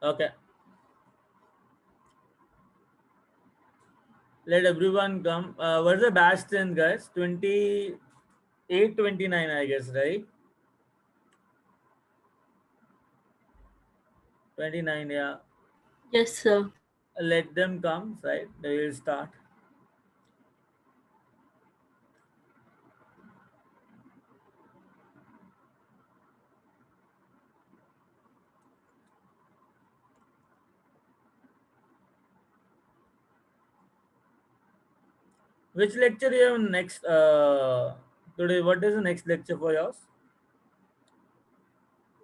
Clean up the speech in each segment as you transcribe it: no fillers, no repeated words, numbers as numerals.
Okay, let everyone come. What's the batch strength, guys? 28, 29, I guess, right? 29, yeah. Yes, sir. Let them come, right? They will start. Which lecture you have next? Today, what is the next lecture for yours?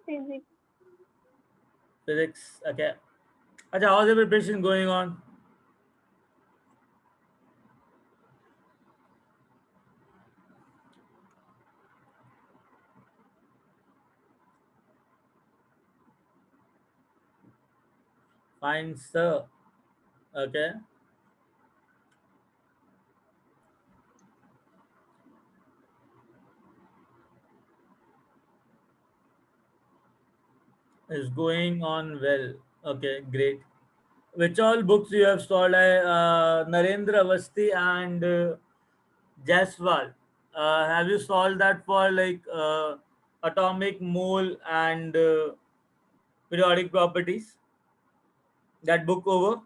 Physics. Physics. Okay. Acha, how's the preparation going on? Fine, sir. Okay. It's going on well. Okay, great. Which all books you have solved? Narendra Avasti and Jaiswal. Have you solved that for like atomic mole and periodic properties? That book over?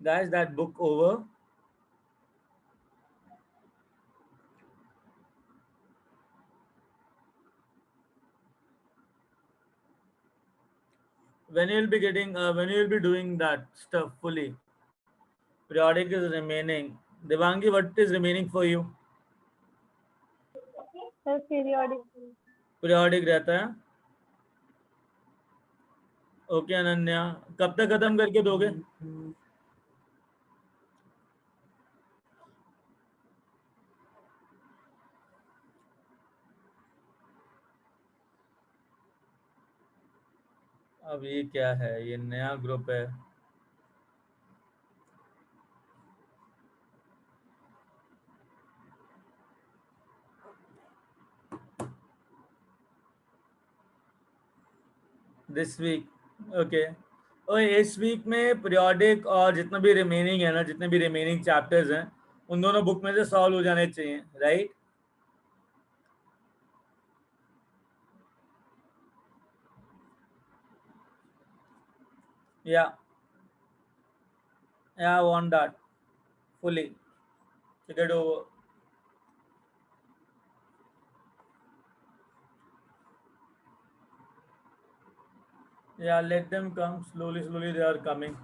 Guys, that book over? When you will be getting, when you will be doing that stuff fully? Periodic is remaining. Devangi, what is remaining for you? Sir, periodic. Periodic रहता है. Okay Ananya, कब तक खत्म करके दोगे? अब ये क्या है? ये नया ग्रुप है. This week. ओके. और इस वीक में पीरियोडिक और जितना भी रिमेनिंग है ना, जितने भी रिमेनिंग चैप्टर्स हैं, उन दोनों बुक में से सॉल्व हो जाने चाहिए, राइट? या या want that fully to get over. Yeah, let them come slowly. Slowly, they are coming.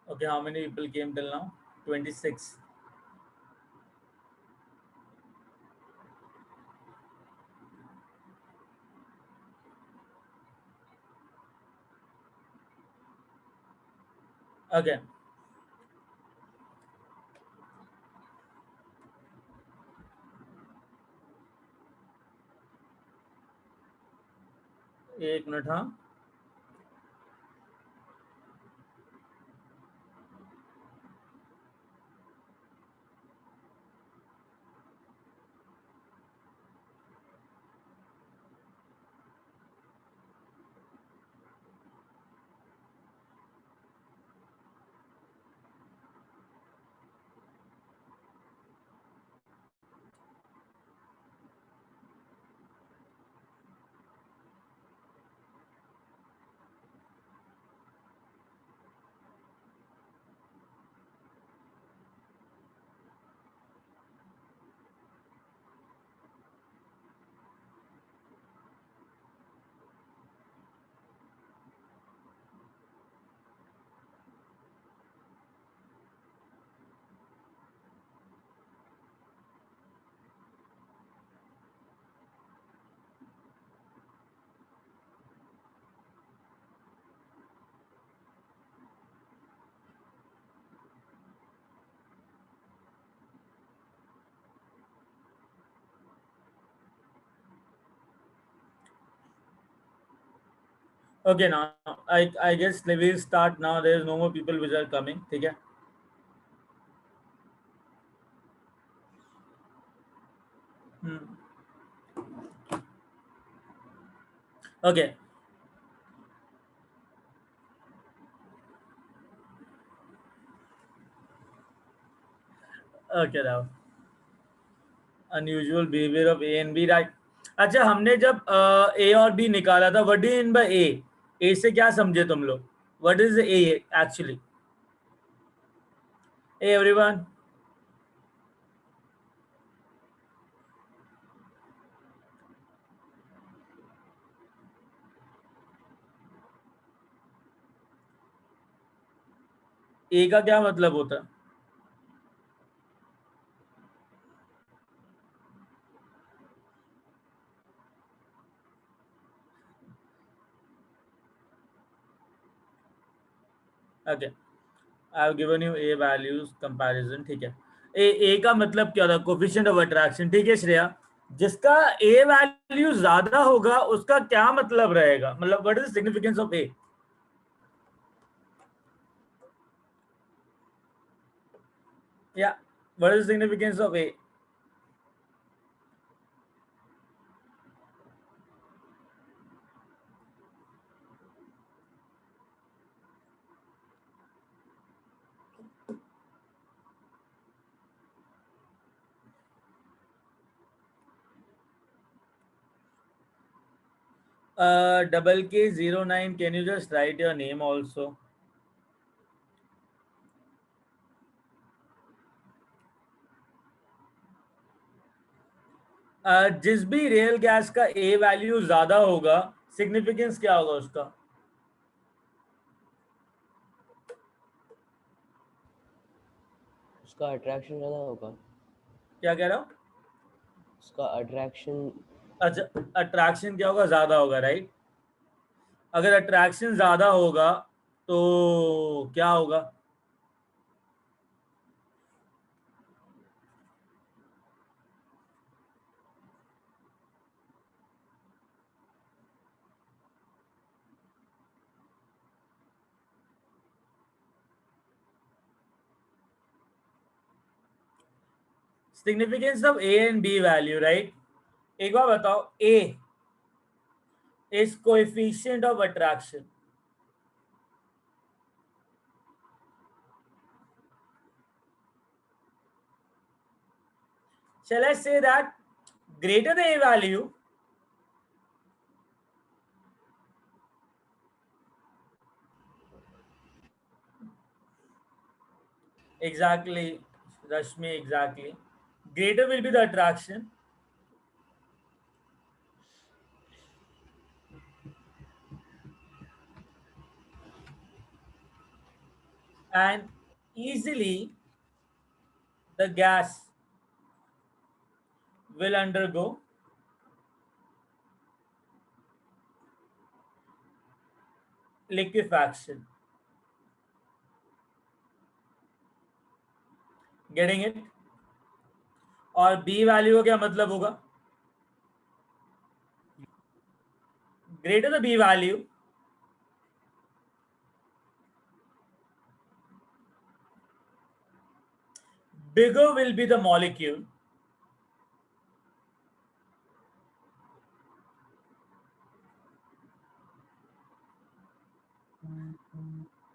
Okay, how many people came till now? 26. Okay. एक मिनट हाँ. Okay, now I guess we'll start now. There is no more people which are coming. ठीक है. Hmm. Okay. Okay now. Unusual behavior of A and B, right? अच्छा, हमने जब ए और B निकाला था, what do you mean by A से क्या समझे तुम लोग? What is A actually? A everyone. A का क्या मतलब होता है? Okay, I have given you A values comparison. ठीक है. ए का मतलब क्या था? Coefficient of attraction. ठीक है श्रेया. जिसका ए वैल्यू ज्यादा होगा उसका क्या मतलब रहेगा? मतलब what is the significance of A? या what is the significance of A? Double K09, can you just write your name also? जिस भी रियल गैस का ए वैल्यू ज्यादा होगा, सिग्निफिकेंस क्या होगा उसका? उसका अट्रैक्शन ज़्यादा होगा. क्या कह रहा हूँ? उसका अट्रैक्शन. अच्छा, अट्रैक्शन क्या होगा? ज्यादा होगा, राइट? अगर अट्रैक्शन ज्यादा होगा तो क्या होगा? Significance of A and B value, right? एक बार बताओ, A is coefficient of attraction. Shall I say that greater the a value, exactly, Rashmi, exactly, greater will be the attraction, and easily the gas will undergo liquefaction. Getting it? और B value का क्या मतलब होगा? Greater the B value, bigger will be the molecule,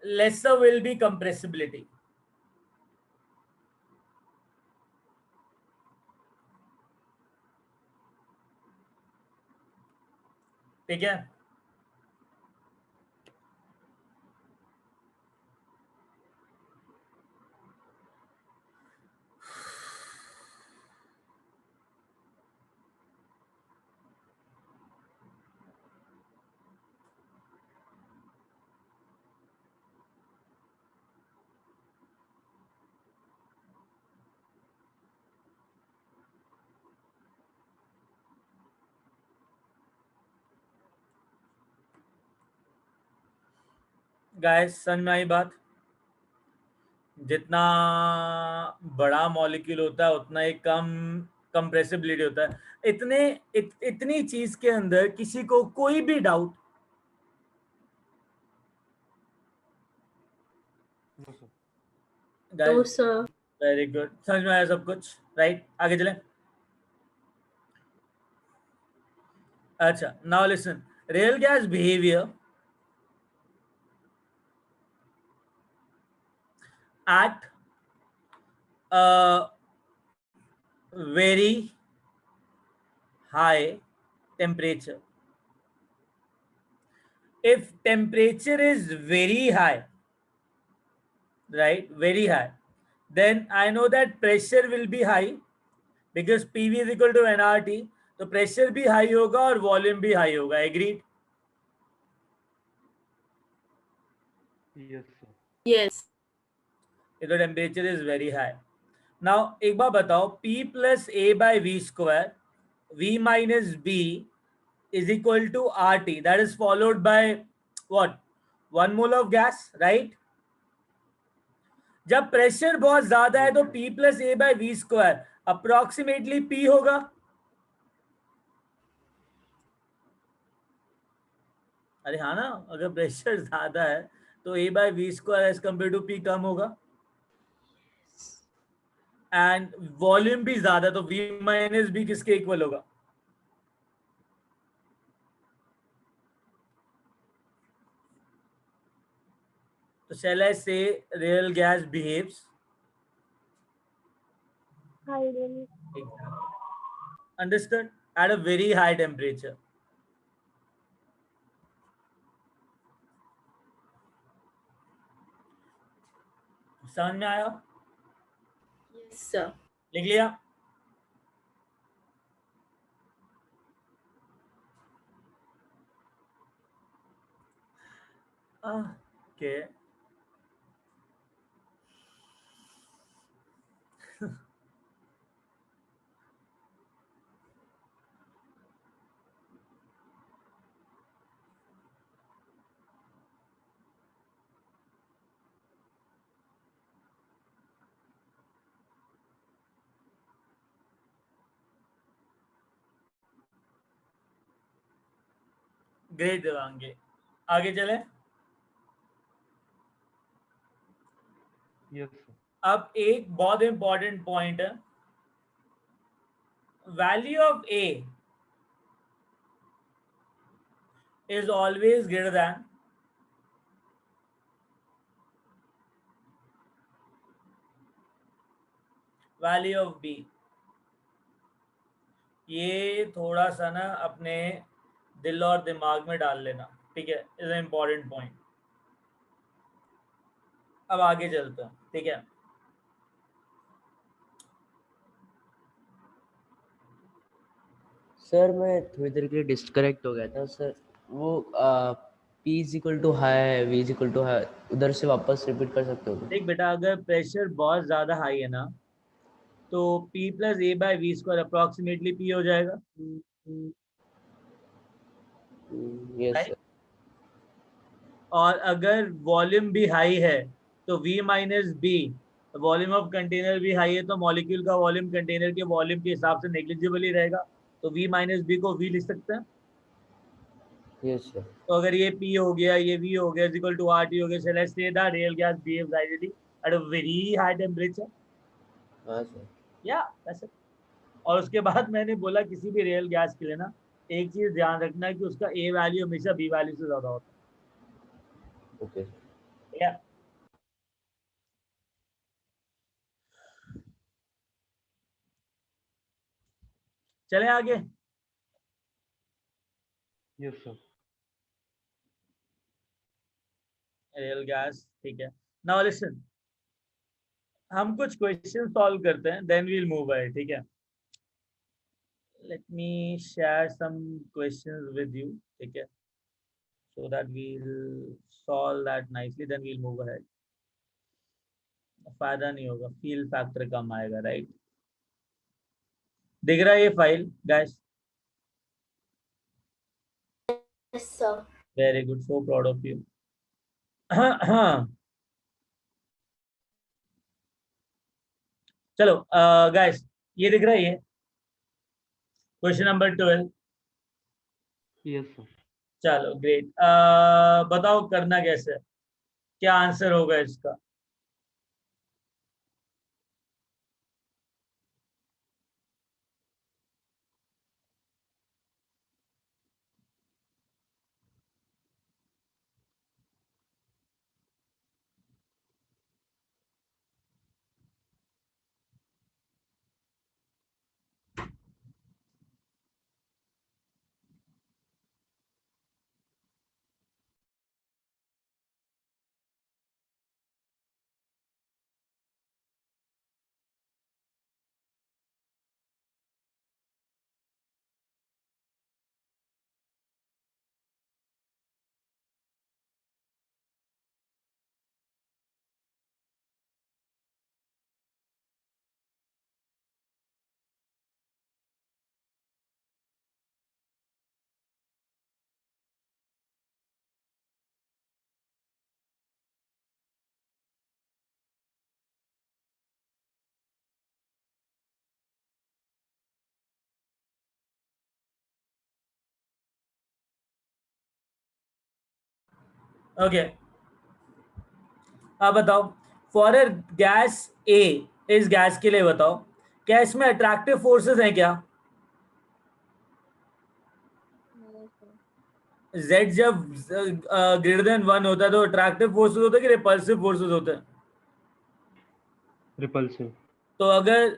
lesser will be compressibility. ठीक है? Guys समझ में आई बात? जितना बड़ा मॉलिक्यूल होता है उतना ही कम कंप्रेसिबिलिटी होता है. इतनी चीज के अंदर किसी को कोई भी doubt? No, sir. Very good, समझ में आया सब कुछ? राइट, आगे चलें. अच्छा, now listen. Real gas behaviour at a very high temperature. If temperature is very high, right, very high, then I know that pressure will be high because PV is equal to nRT. तो pressure भी high होगा और volume भी high होगा. Agreed? Yes, sir. Yes. if the temperature is very high. Now एक बार बताओ, P plus A by V square, V minus B is equal to RT. That is followed by what? 1 mole of gas, right? जब pressure बहुत ज्यादा है तो P plus A by V square approximately P होगा. अरे हाँ ना, अगर प्रेशर ज्यादा है तो A by V square as compare to P कम होगा. एंड वॉल्यूम भी ज्यादा, तो V माइनस B किसके इक्वल होगा? So shall I say real gas behaves? Understood? At a very high temperature. समझ में आया? Yes, sir. लिख लिया? Okay. ग्रेट देवांगे. आगे चले. Yes, sir. अब एक बहुत इंपॉर्टेंट पॉइंट है. Value of A is always greater than value of B. ये थोड़ा सा ना अपने दिल और दिमाग में डाल लेना, ठीक है? Is a important point. अब आगे चलते हैं, ठीक है? सर मैं थोड़ी देर के लिए डिस्कनेक्ट हो गया था सर. वो P is equal to high, V is equal to high, उधर से वापस रिपीट कर सकते हो क्या? देख बेटा, अगर प्रेशर बहुत ज्यादा हाई है ना, तो P plus A by V square approximately P हो जाएगा, यस राइट? सर। और अगर वॉल्यूम भी हाई है तो V minus B, volume of container भी हाई है तो मॉलिक्यूल का वॉल्यूम कंटेनर के वॉल्यूम के हिसाब से नेग्लिजिबल ही रहेगा, तो V माइनस बी को V लिख सकते हैं। Yes sir. तो अगर ये P हो गया, ये V हो गया, इक्वल टू RT हो गया, so let's say that real gas behaves ideally at a very high temperature. हाँ सर। या वैसे, और उसके बाद मैंने बोला किसी भी रियल गैस के लिए ना, एक चीज ध्यान रखना कि उसका ए वैल्यू हमेशा बी वैल्यू से ज्यादा होता ओके। है। या चले आगे। Yes sir. रियल गैस, ठीक है। नाउ लिसन, हम कुछ क्वेश्चन सॉल्व करते हैं, देन वील मूव अहेड, ठीक है। Let me share some questions with you, ठीक है, so that we'll solve that nicely, then we'll move ahead. फायदा नहीं होगा, फील फैक्टर कम आएगा, राइट? दिख रहा है ये file guys? Yes, sir. Very good, so proud of you. हाँ हाँ, चलो गाइस, ये दिख रहा है, ये क्वेश्चन नंबर 12। Yes sir. चलो ग्रेट, बताओ करना कैसे है? क्या आंसर होगा इसका? ओके, अब बताओ, फॉर ए गैस ए, इस गैस के लिए बताओ, क्या इसमें अट्रैक्टिव फोर्सेस हैं क्या? Z जब ग्रेटर देन 1 होता है तो अट्रैक्टिव फोर्सेस होते हैं कि रिपल्सिव फोर्सेस होते हैं? रिपल्सिव। तो अगर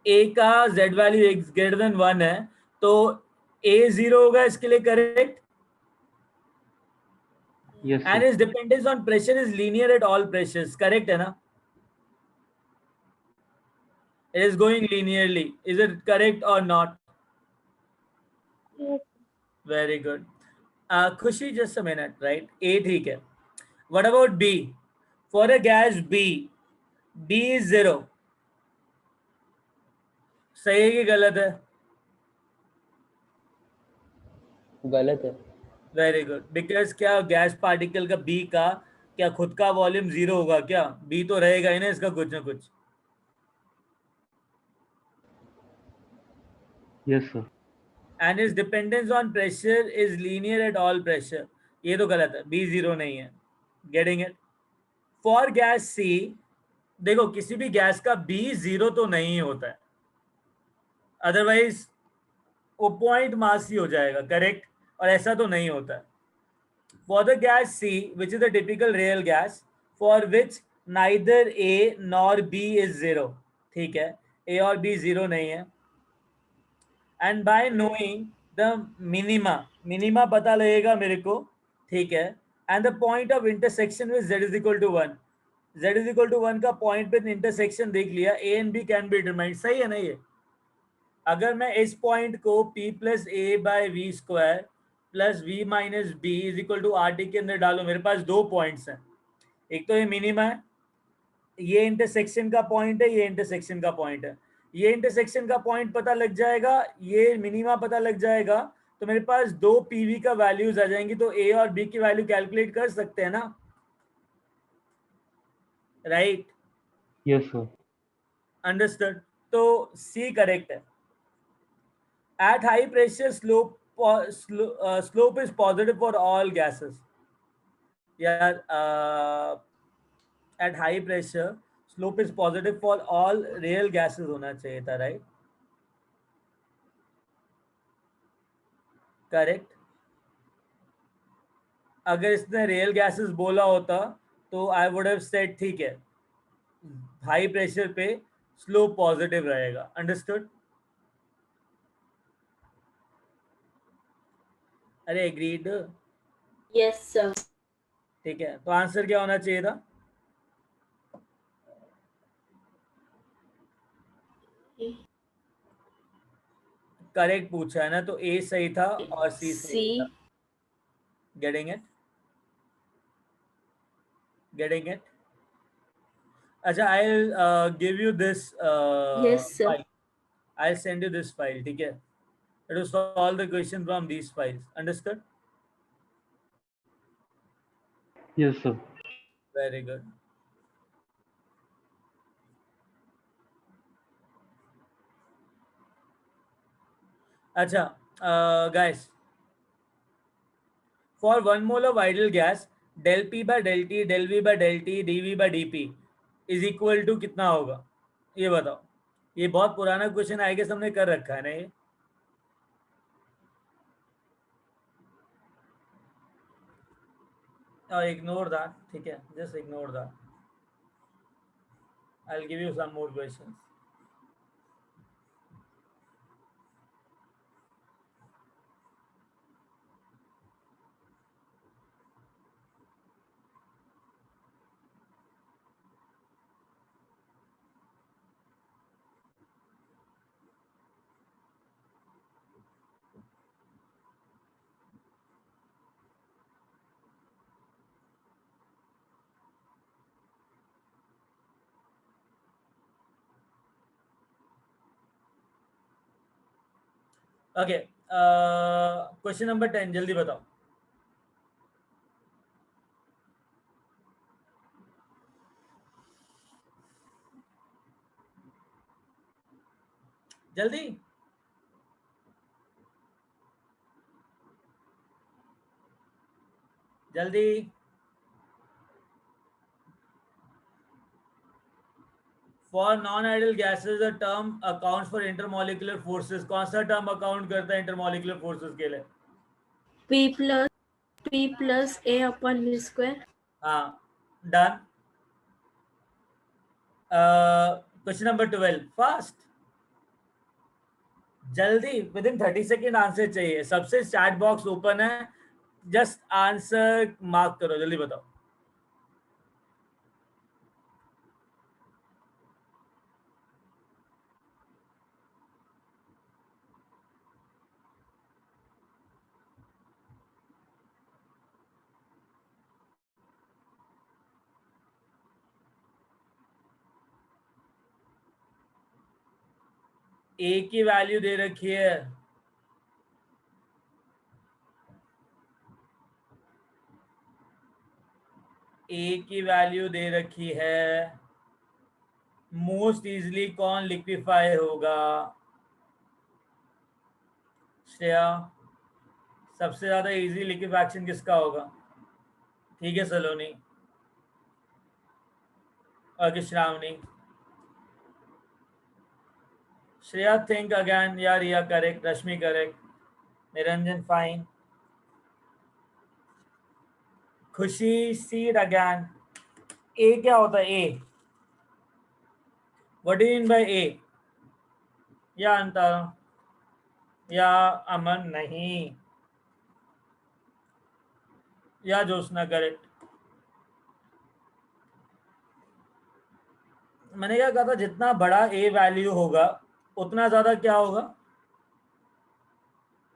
A का Z वैल्यू ग्रेटर देन 1 है तो A 0 होगा इसके लिए, correct? Yes and sir. Is dependence on pressure is linear at all pressures, correct है ना? It is going linearly, is it correct or not? Yes. Very good. Khushi, just a minute, right? A ठीक है. What about B? For a gas B, D is 0. सही है कि गलत है? गलत है। वेरी गुड, बिकॉज क्या गैस पार्टिकल का B का क्या खुद का वॉल्यूम 0 होगा क्या? B तो रहेगा ही ना इसका कुछ ना कुछ। Yes sir. And is dependence on pressure is linear at all pressure, ये तो गलत है, B 0 नहीं है। Getting it? For gas C, देखो किसी भी गैस का B 0 तो नहीं होता है, अदरवाइज वो पॉइंट मास ही हो जाएगा, करेक्ट? और ऐसा तो नहीं होता है। For the gas C, which is the typical real gas for which neither A nor B is 0, ठीक है, A और B 0 नहीं है। And by knowing the minima पता लगेगा मेरे को, ठीक है, and the point of intersection with Z is equal to 1, Z is equal to 1 का पॉइंट पे इंटरसेक्शन देख लिया, A and B can be determined, सही है ना? ये अगर मैं इस पॉइंट को P plus A by V square plus V minus B is equal to R T के अंदर डालो। मेरे पास दो पॉइंट्स हैं, एक तो ये मिनिमा है, ये इंटरसेक्शन का पॉइंट है, ये इंटरसेक्शन का पॉइंट है। ये इंटरसेक्शन का पॉइंट पता लग जाएगा, ये मिनिमा पता लग जाएगा, तो मेरे पास दो पीवी का वैल्यूज आ जाएंगी। तो ए और बी की वैल्यू कैलकुलेट कर सकते हैं ना, राइट? Yes, sir. अंडरस्टूड। तो सी करेक्ट है। At high pressure slope is positive for all gases. यार at high pressure slope is positive for all real gases होना चाहिए था, राइट? करेक्ट। अगर इसने रियल गैसेस बोला होता तो आई वुड हैव सेड ठीक है, हाई प्रेशर पे स्लोप पॉजिटिव रहेगा। अंडरस्टूड? अरे एग्रीड? Yes, sir. ठीक है, तो आंसर क्या होना चाहिए था? करेक्ट पूछा है ना, तो ए सही था और सी सही था। C. Getting it? Getting it? अच्छा, I give you this Yes, sir. File, I send you this file, ठीक है? It will solve the question from these files. Understood? Yes, sir. Very good. Acha, guys, for 1 mole of ideal gas, del P by del T, del V by del T, dV by dP is equal to कितना होगा? ये बताओ। ये बहुत पुराना question I guess हमने कर रखा है ना ये। Ignore that, ठीक है? Just ignore that. I'll give you some more questions. Okay, question number 10 जल्दी बताओ। जल्दी। जल्दी। For non-ideal gases, the term accounts for intermolecular forces. कौन सा टर्म अकाउंट करता है इंटरमोलिकुलर फोर्सेस के लिए? P plus A upon V square. हाँ, डन। क्वेश्चन नंबर 12, फास्ट, जल्दी, विद इन 30 सेकेंड आंसर चाहिए। सबसे चैट बॉक्स ओपन है, जस्ट आंसर मार्क करो, जल्दी बताओ। ए की वैल्यू दे रखी है, ए की वैल्यू दे रखी है। मोस्ट इजली कौन लिक्विफाई होगा? श्रेया, सबसे ज्यादा इजी लिक्विफैक्शन किसका होगा? ठीक है सलोनी, और श्रावणी। Shreya think again. यार Riya correct, Rashmi correct, Niranjan fine, Khushi सीड अगेन। ए क्या होता है? A, what do you mean by A? या अंतर, या अमन नहीं, या जोशना करेक्ट। मैंने क्या कहा था, जितना बड़ा ए वैल्यू होगा उतना ज्यादा क्या होगा?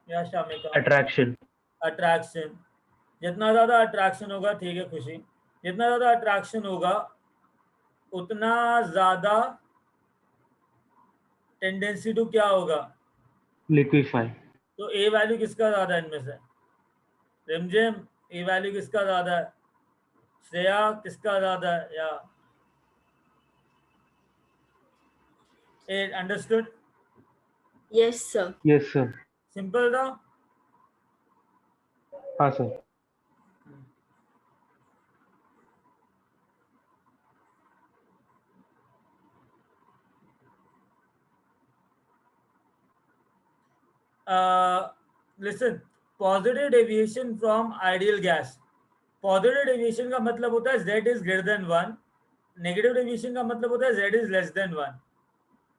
या शामिका? Attraction. अट्रैक्शन, जितना ज़्यादा अट्रैक्शन होगा, ठीक है खुशी, जितना ज़्यादा अट्रैक्शन होगा उतना ज़्यादा टेंडेंसी टू क्या होगा, लिक्विफाई। तो ए वैल्यू किसका ज़्यादा है इनमें से? रिमझिम, ए वैल्यू किसका ज़्यादा है? श्रेया किसका ज़्यादा है? या A? Understood? Yes, sir. Yes, sir. Simple था. हाँ sir. Listen, positive deviation from ideal gas. Positive deviation का मतलब होता है z is greater than 1. Negative deviation का मतलब होता है z इज लेस देन 1.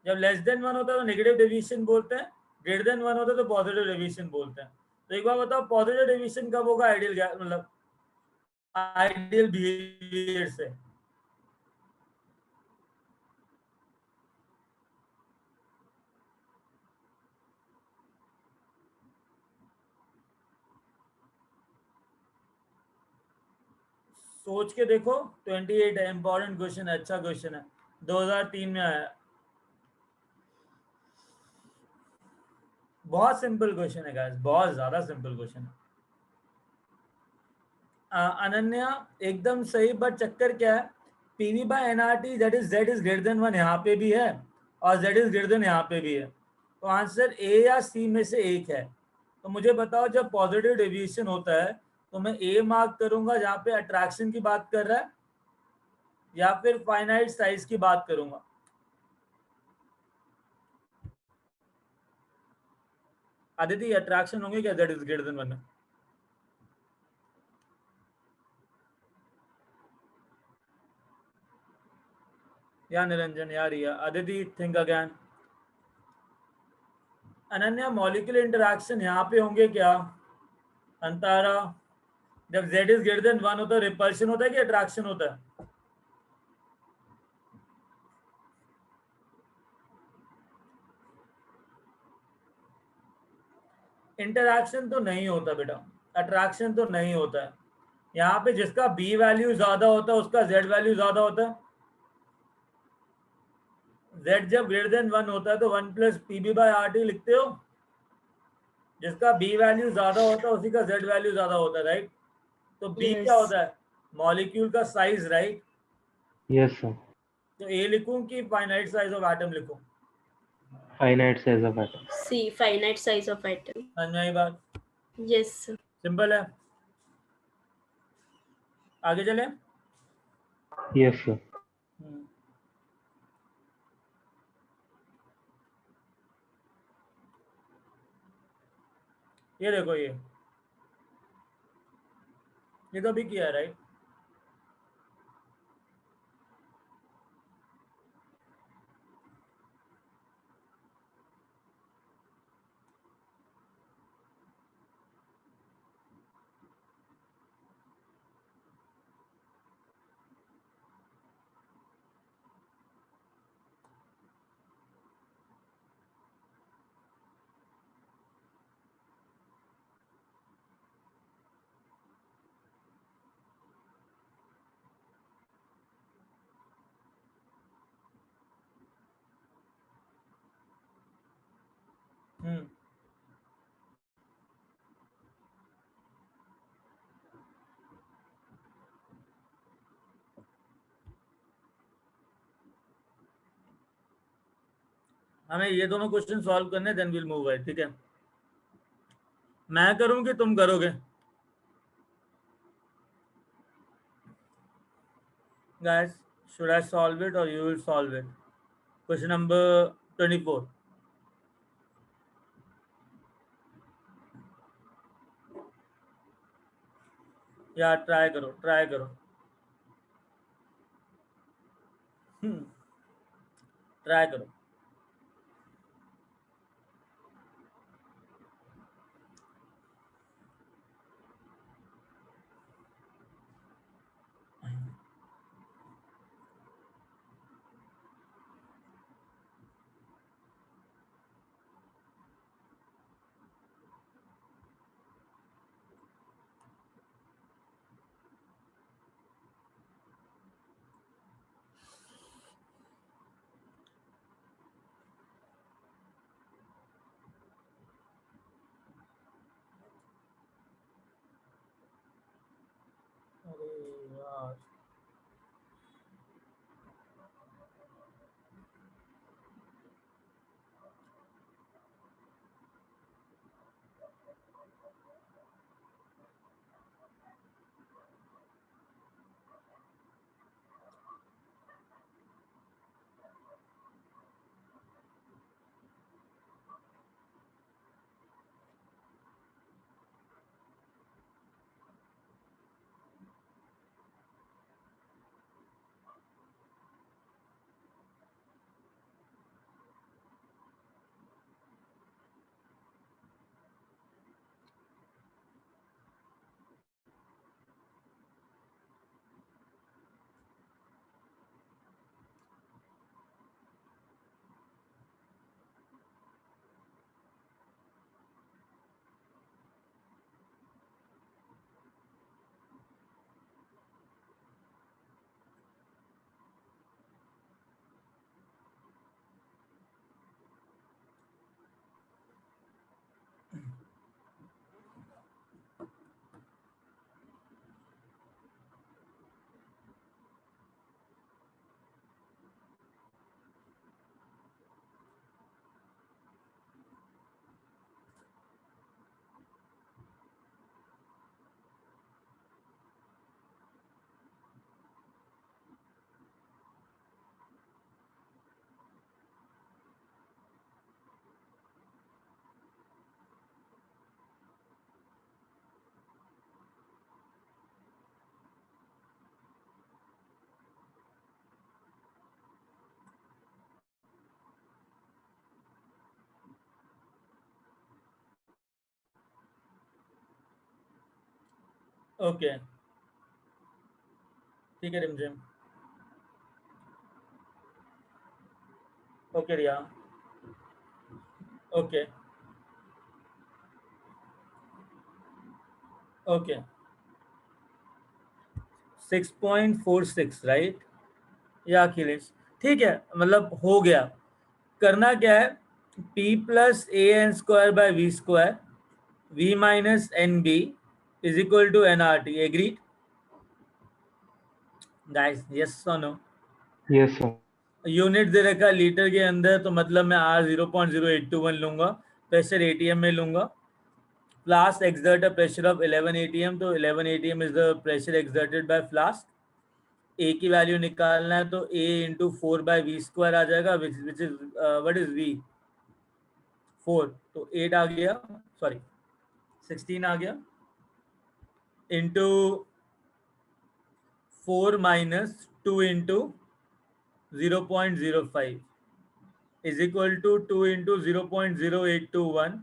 जब लेस देन 1 होता है तो नेगेटिव डेविएशन बोलते हैं, ग्रेटर देन 1 होता है तो पॉजिटिव डेविएशन बोलते हैं. तो एक बार बताओ, पॉजिटिव डेविएशन कब होगा आइडियल गैस, मतलब आइडियल बिहेवियर से? सोच के देखो. 28 है, इंपॉर्टेंट क्वेश्चन है, अच्छा क्वेश्चन है, 2003 में आया. बहुत सिंपल क्वेश्चन है गाइस, बहुत ज्यादा सिंपल क्वेश्चन है. अनन्या एकदम सही, बट चक्कर क्या है, PV by NRT that is z is greater than 1 यहाँ पे भी है और z इज ग्रेटर देन यहाँ पे भी है. तो आंसर ए या सी में से एक है. तो मुझे बताओ, जब पॉजिटिव डेविएशन होता है तो मैं ए मार्क करूंगा जहाँ पे अट्रैक्शन की बात कर रहा है, या फिर फाइनाइट साइज की बात करूंगा? आदित्य, अट्रैक्शन होंगे क्या z इज ग्रेटर देन 1 में? या निरंजन, या Riya, Aditya think again. Ananya, molecular interaction यहाँ पे होंगे क्या? अंतारा, जब z इज ग्रेटर देन 1 होता है रिपल्शन होता है कि अट्रैक्शन होता है? इंटरैक्शन तो नहीं होता बेटा, अट्रैक्शन तो नहीं होता है. यहाँ पे जिसका बी वैल्यू ज्यादा होता है उसका जेड वैल्यू ज्यादा होता है. जेड जब ग्रेटर देन 1 होता है तो 1 plus P B by R T लिखते हो. जिसका बी वैल्यू ज्यादा होता है उसी का जेड वैल्यू ज्यादा होता है, राइट? तो बी क्या Yes. होता है? मॉलिक्यूल का साइज, राइट? Yes, sir. तो ए लिखूं कि फाइनाइट साइज ऑफ एटम लिखूं? Finite size of atom. C. Finite size of atom. समझ में आई बात? Yes, sir. सिंपल है. आगे चले. Yes, sir. ये देखो, ये तो अभी किया है, राइट? हम्म. हमें ये दोनों क्वेश्चन सॉल्व करने, देन विल मूव अहेड, ठीक है? मैं करूं कि तुम करोगे? Guys, should I solve it or you will solve it? Question number 24. या ट्राई करो, ट्राई करो. ट्राई करो. ओके ठीक है Rimjhim. Okay Riya. Okay okay 6.46 right. या अखिलेश ठीक है, मतलब हो गया। करना क्या है, p plus A N square by V square v minus N B is equal to N R T. Agreed guys, yes और नो? Yes, sir. यूनिट दे रखा है लीटर के अंदर, तो मतलब मैं आर 0.0821 लूंगा, प्रेशर एटीएम में लूंगा। Flask exert a pressure of 11 ATM, तो 11 ATM is the pressure exerted by flask. A की वैल्यू निकालना है, तो ए इंटू 4/v² आ जाएगा, which is what is v 4, तो 8 आ गया, सॉरी 16 आ गया, into 4 minus 2 into 0.05 is equal to 2 into 0.0821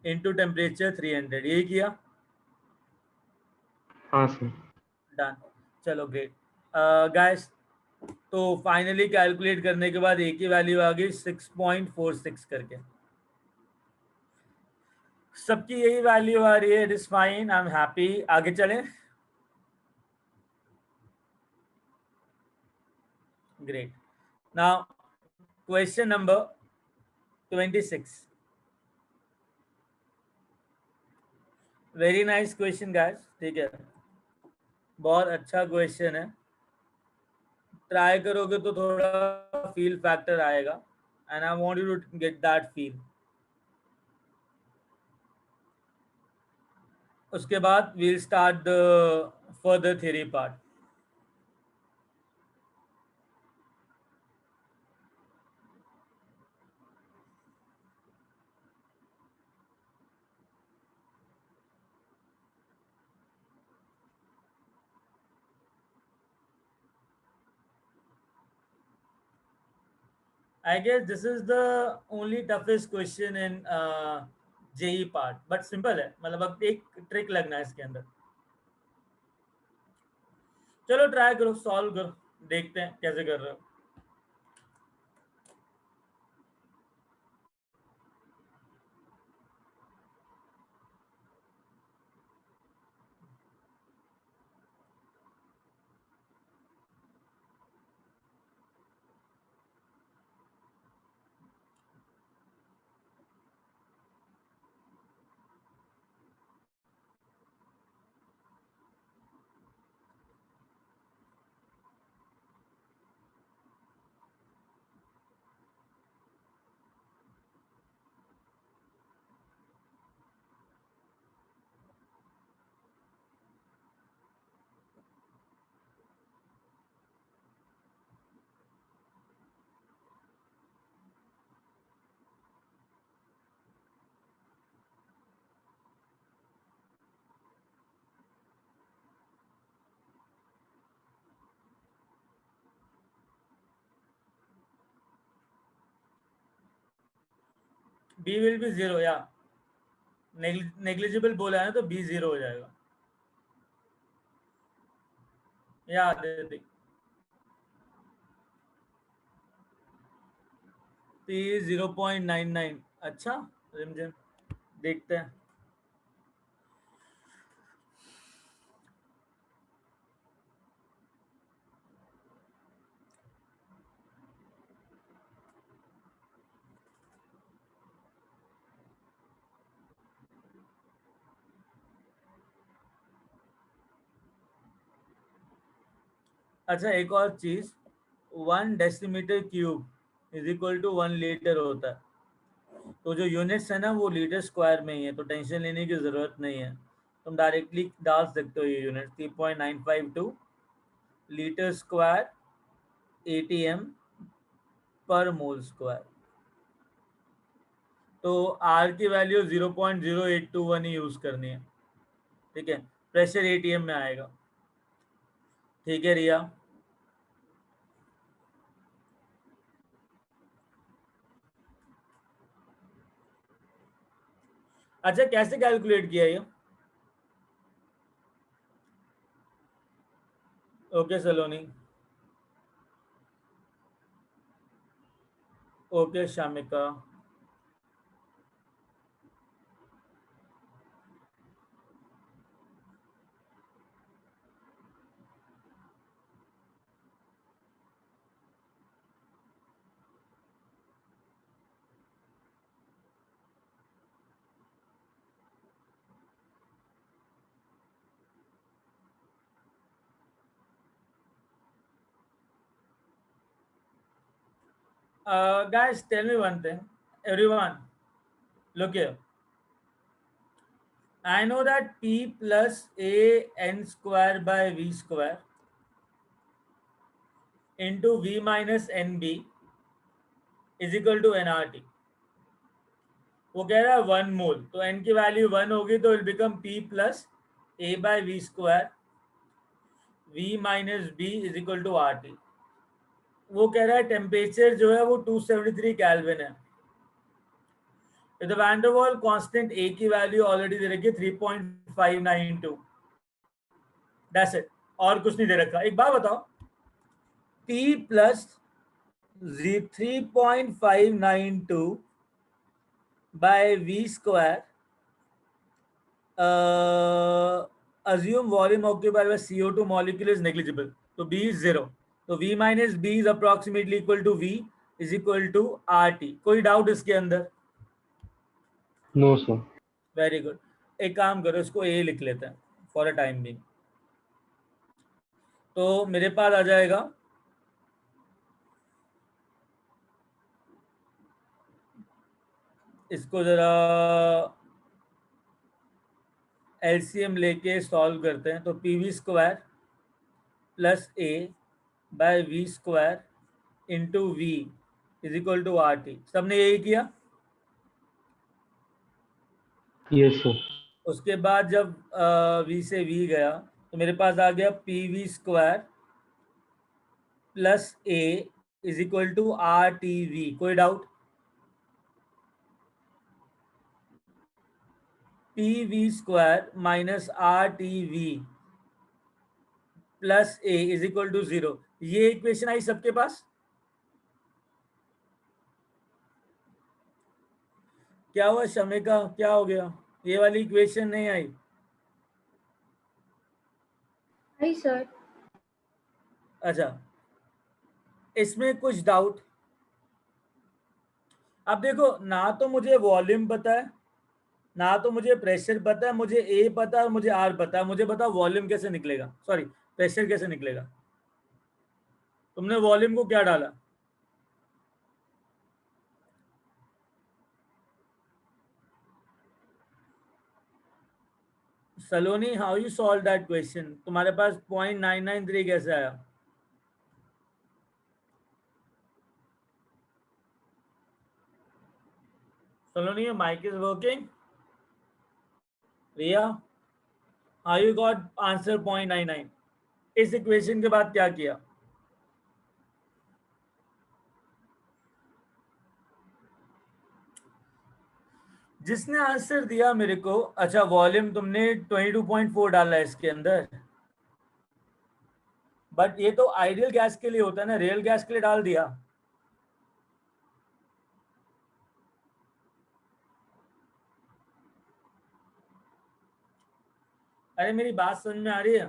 into temperature 300। ये किया, हाँ सर। डन। चलो ग्रेट गाइस, तो फाइनली कैलकुलेट करने के बाद ए की वैल्यू आ गई 6.46 करके। सबकी यही वैल्यू आ रही है, it is fine, I am happy. आगे चलें। Great. Now question number 26। Very nice question guys, ठीक है, बहुत अच्छा क्वेश्चन है। ट्राई करोगे तो थोड़ा फील फैक्टर आएगा, and I want you to get that feel. उसके बाद we'll start the further theory part. I guess this is the only toughest question in JE part, but simple है, मतलब अब एक ट्रिक लगना है इसके अंदर। चलो ट्राई करो, सॉल्व करो, देखते हैं कैसे कर रहे हो। B will be 0 या नेग्लिजिबल बोला है ना, तो B 0 हो जाएगा। या दे P 0.99। अच्छा रिमझिम, देखते हैं। अच्छा एक और चीज, 1 decimetre cube is equal to 1 litre होता है। तो जो यूनिट्स है ना वो लीटर स्क्वायर में ही है, तो टेंशन लेने की जरूरत नहीं है, तुम डायरेक्टली डाल सकते हो ये यूनिट। 3.952 लीटर स्क्वायर एटीएम पर मोल स्क्वायर। तो आर की वैल्यू 0.0821 ही यूज करनी है, ठीक है, प्रेशर एटीएम में आएगा। ठीक है रिया। अच्छा कैसे कैलकुलेट किया ये? Okay Saloni, okay शामिका, guys, tell me one thing. Everyone, look here. I know that P plus A n square by V square into V minus NB is equal to nRT. वो कह रहा है 1 मोल, तो n की value 1 होगी तो will become P plus A by V square V minus B is equal to RT. वो कह रहा है टेम्परेचर जो है वो 273 केल्विन है. द वैन डर वाल कांस्टेंट A की वैल्यू ऑलरेडी दे रखी है 3.592. दैट्स इट, और कुछ नहीं दे रखा. एक बात बताओ, P plus 3.592 by V square, assume volume occupied by CO2 molecule is negligible, so B is 0, so V minus B is approximately equal to V is equal to RT. कोई doubt इसके अंदर? No sir. Very good. एक काम करो, इसको A लिख लेते हैं फॉर अ टाइम बिंग. तो मेरे पास आ जाएगा इसको जरा एलसीएम लेके सॉल्व करते हैं. तो PV square plus A by V square into V is equal to R T. सबने यही किया? Yes sir. उसके बाद जब वी से वी गया तो मेरे पास आ गया P V square plus A is equal to R T V. कोई doubt? P V square minus R T V plus A is equal to 0. ये इक्वेशन आई सबके पास? क्या हुआ शमिका, क्या हो गया? ये वाली इक्वेशन नहीं आई? आई सर. अच्छा, इसमें कुछ डाउट? अब देखो, ना तो मुझे वॉल्यूम पता है, ना तो मुझे प्रेशर पता है. मुझे ए पता है और मुझे आर पता है. मुझे बताओ वॉल्यूम कैसे निकलेगा, सॉरी प्रेशर कैसे निकलेगा? तुमने वॉल्यूम को क्या डाला? Saloni, how you solve that question? तुम्हारे पास 0.993 कैसे आया? सलोनी, your mic is working? Riya, how you got answer 0.99? इस इक्वेशन के बाद क्या किया? जिसने आंसर दिया मेरे को, अच्छा वॉल्यूम तुमने 22.4 डाला है इसके अंदर, बट ये तो आइडियल गैस के लिए होता है ना, रियल गैस के लिए डाल दिया. अरे मेरी बात समझ में आ रही है?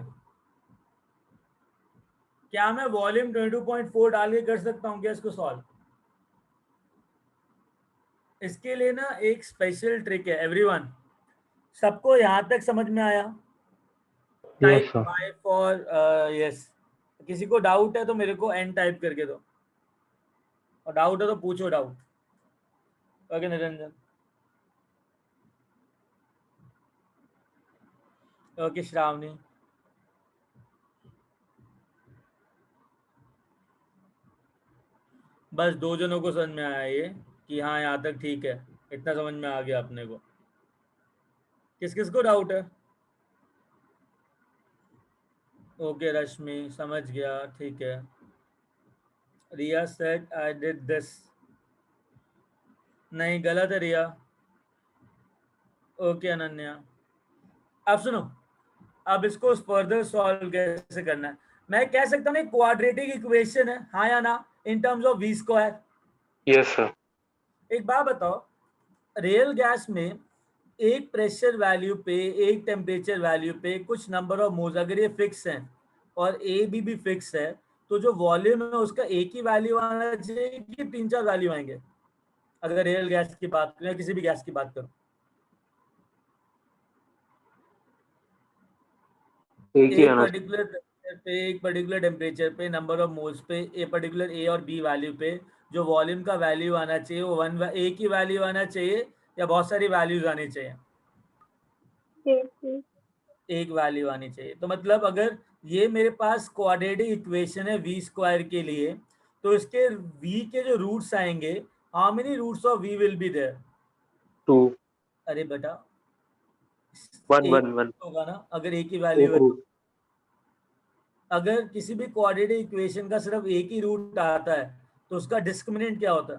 क्या मैं वॉल्यूम 22.4 डाल के कर सकता हूँ क्या इसको सॉल्व? इसके लिए ना एक स्पेशल ट्रिक है एवरीवन. सबको यहाँ तक समझ में आया? Yes type sir. 5 for yes. किसी को डाउट है तो मेरे को एन टाइप करके दो, और डाउट है तो पूछो doubt. Okay Niranjan. Okay Shravani. बस 2 जनों को समझ में आया ये कि हाँ यहाँ तक ठीक है, इतना समझ में आ गया अपने को. किस किस को डाउट है? ओके रश्मि, समझ गया, ठीक है. रिया सेड आई डिड दिस. नहीं, गलत है रिया. ओके अनन्या. अब सुनो, अब इसको फर्दर सॉल्व कैसे करना है. मैं कह सकता हूँ क्वाड्रेटिक इक्वेशन है, हाँ या ना, in terms of V square. Yes, sir. एक बात बताओ, रियल गैस में एक प्रेशर वैल्यू पे, एक टेम्परेचर वैल्यू पे कुछ नंबर ऑफ मोल्स अगर ये फिक्स हैं और ए बी भी फिक्स है, तो जो वॉल्यूम है उसका एक ही वैल्यू आना चाहिए कि 3-4 वैल्यू आएंगे? अगर रियल गैस की बात करें या किसी भी गैस की बात करो, एक ही एक आना चाहिए। पर्टिकुलर पे, एक पर्टिकुलर टेम्परेचर पे, नंबर ऑफ मोल्स पे, ए पर्टिकुलर ए और बी वैल्यू पे जो वॉल्यूम का वैल्यू आना चाहिए वो एक ही वैल्यू आना चाहिए या बहुत सारी वैल्यूज आनी चाहिए? एक एक वैल्यू आनी चाहिए। तो मतलब अगर ये मेरे पास क्वाड्रेटिक इक्वेशन है वी स्क्वायर के लिए, तो इसके वी के जो रूट्स आएंगे, how many roots of V will be there? 2, अरे बेटा, 1, एक 1, 1. होगा ना अगर एक ही वैल्यू एक है। रूट। अगर किसी भी क्वाड्रेटिक इक्वेशन का सिर्फ एक ही रूट आता है तो उसका डिस्क्रिमिनेंट क्या होता है?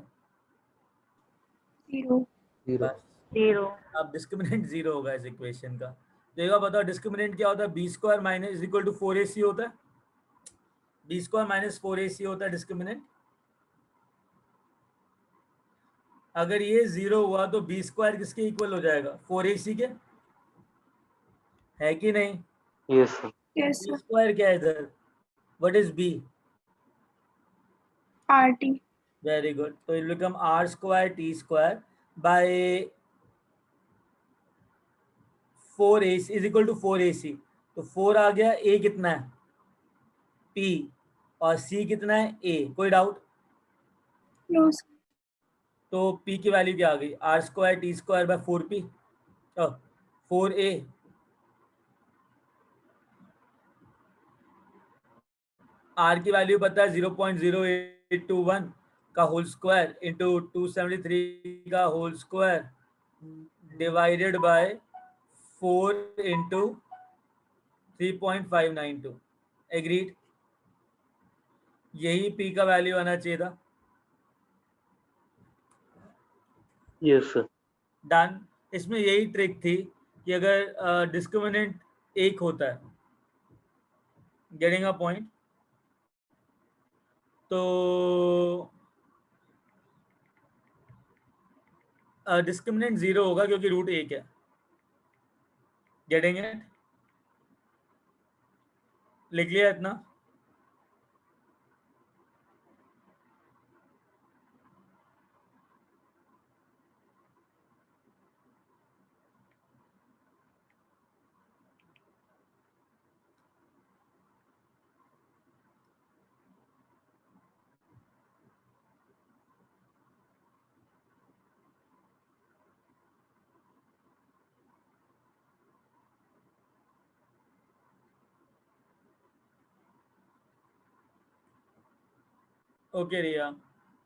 जीरो। जीरो। बस, जीरो। अब डिस्क्रिमिनेंट जीरो होगा इस इक्वेशन का। देखो बताओ डिस्क्रिमिनेंट क्या होता है? B square minus is equal to 4ac होता है। बी स्क्वायर माइनस 4ac होता है डिस्क्रिमिनेंट। अगर ये जीरो हुआ तो बी स्क्वायर किसके इक्वल हो जाएगा? 4ac के, है कि नहीं? Yes, sir. Yes B sir. Square क्या है इधर? What is B? R T. Very good, तो it become R square T square by 4ac is equal to 4ac। तो 4 आ गया, ए कितना है? पी, और सी कितना है? ए। कोई डाउट? No sir. तो पी की वैल्यू क्या आ गई? R square T square by 4p, 4a। R की वैल्यू पता है 0.0821 का होल स्क्वायर इंटू 273 का होल स्क्वायर डिवाइडेड बाय 4 इंटू 3.592। एग्रीड? यही पी का वैल्यू आना चाहिए था। Yes, sir. डन। इसमें यही ट्रिक थी कि अगर डिस्क्रिमिनेंट एक होता है, गेटिंग अ पॉइंट, तो डिस्क्रिमिनेंट जीरो होगा क्योंकि रूट एक है। Getting it? लिख लिया इतना? ओके रिया।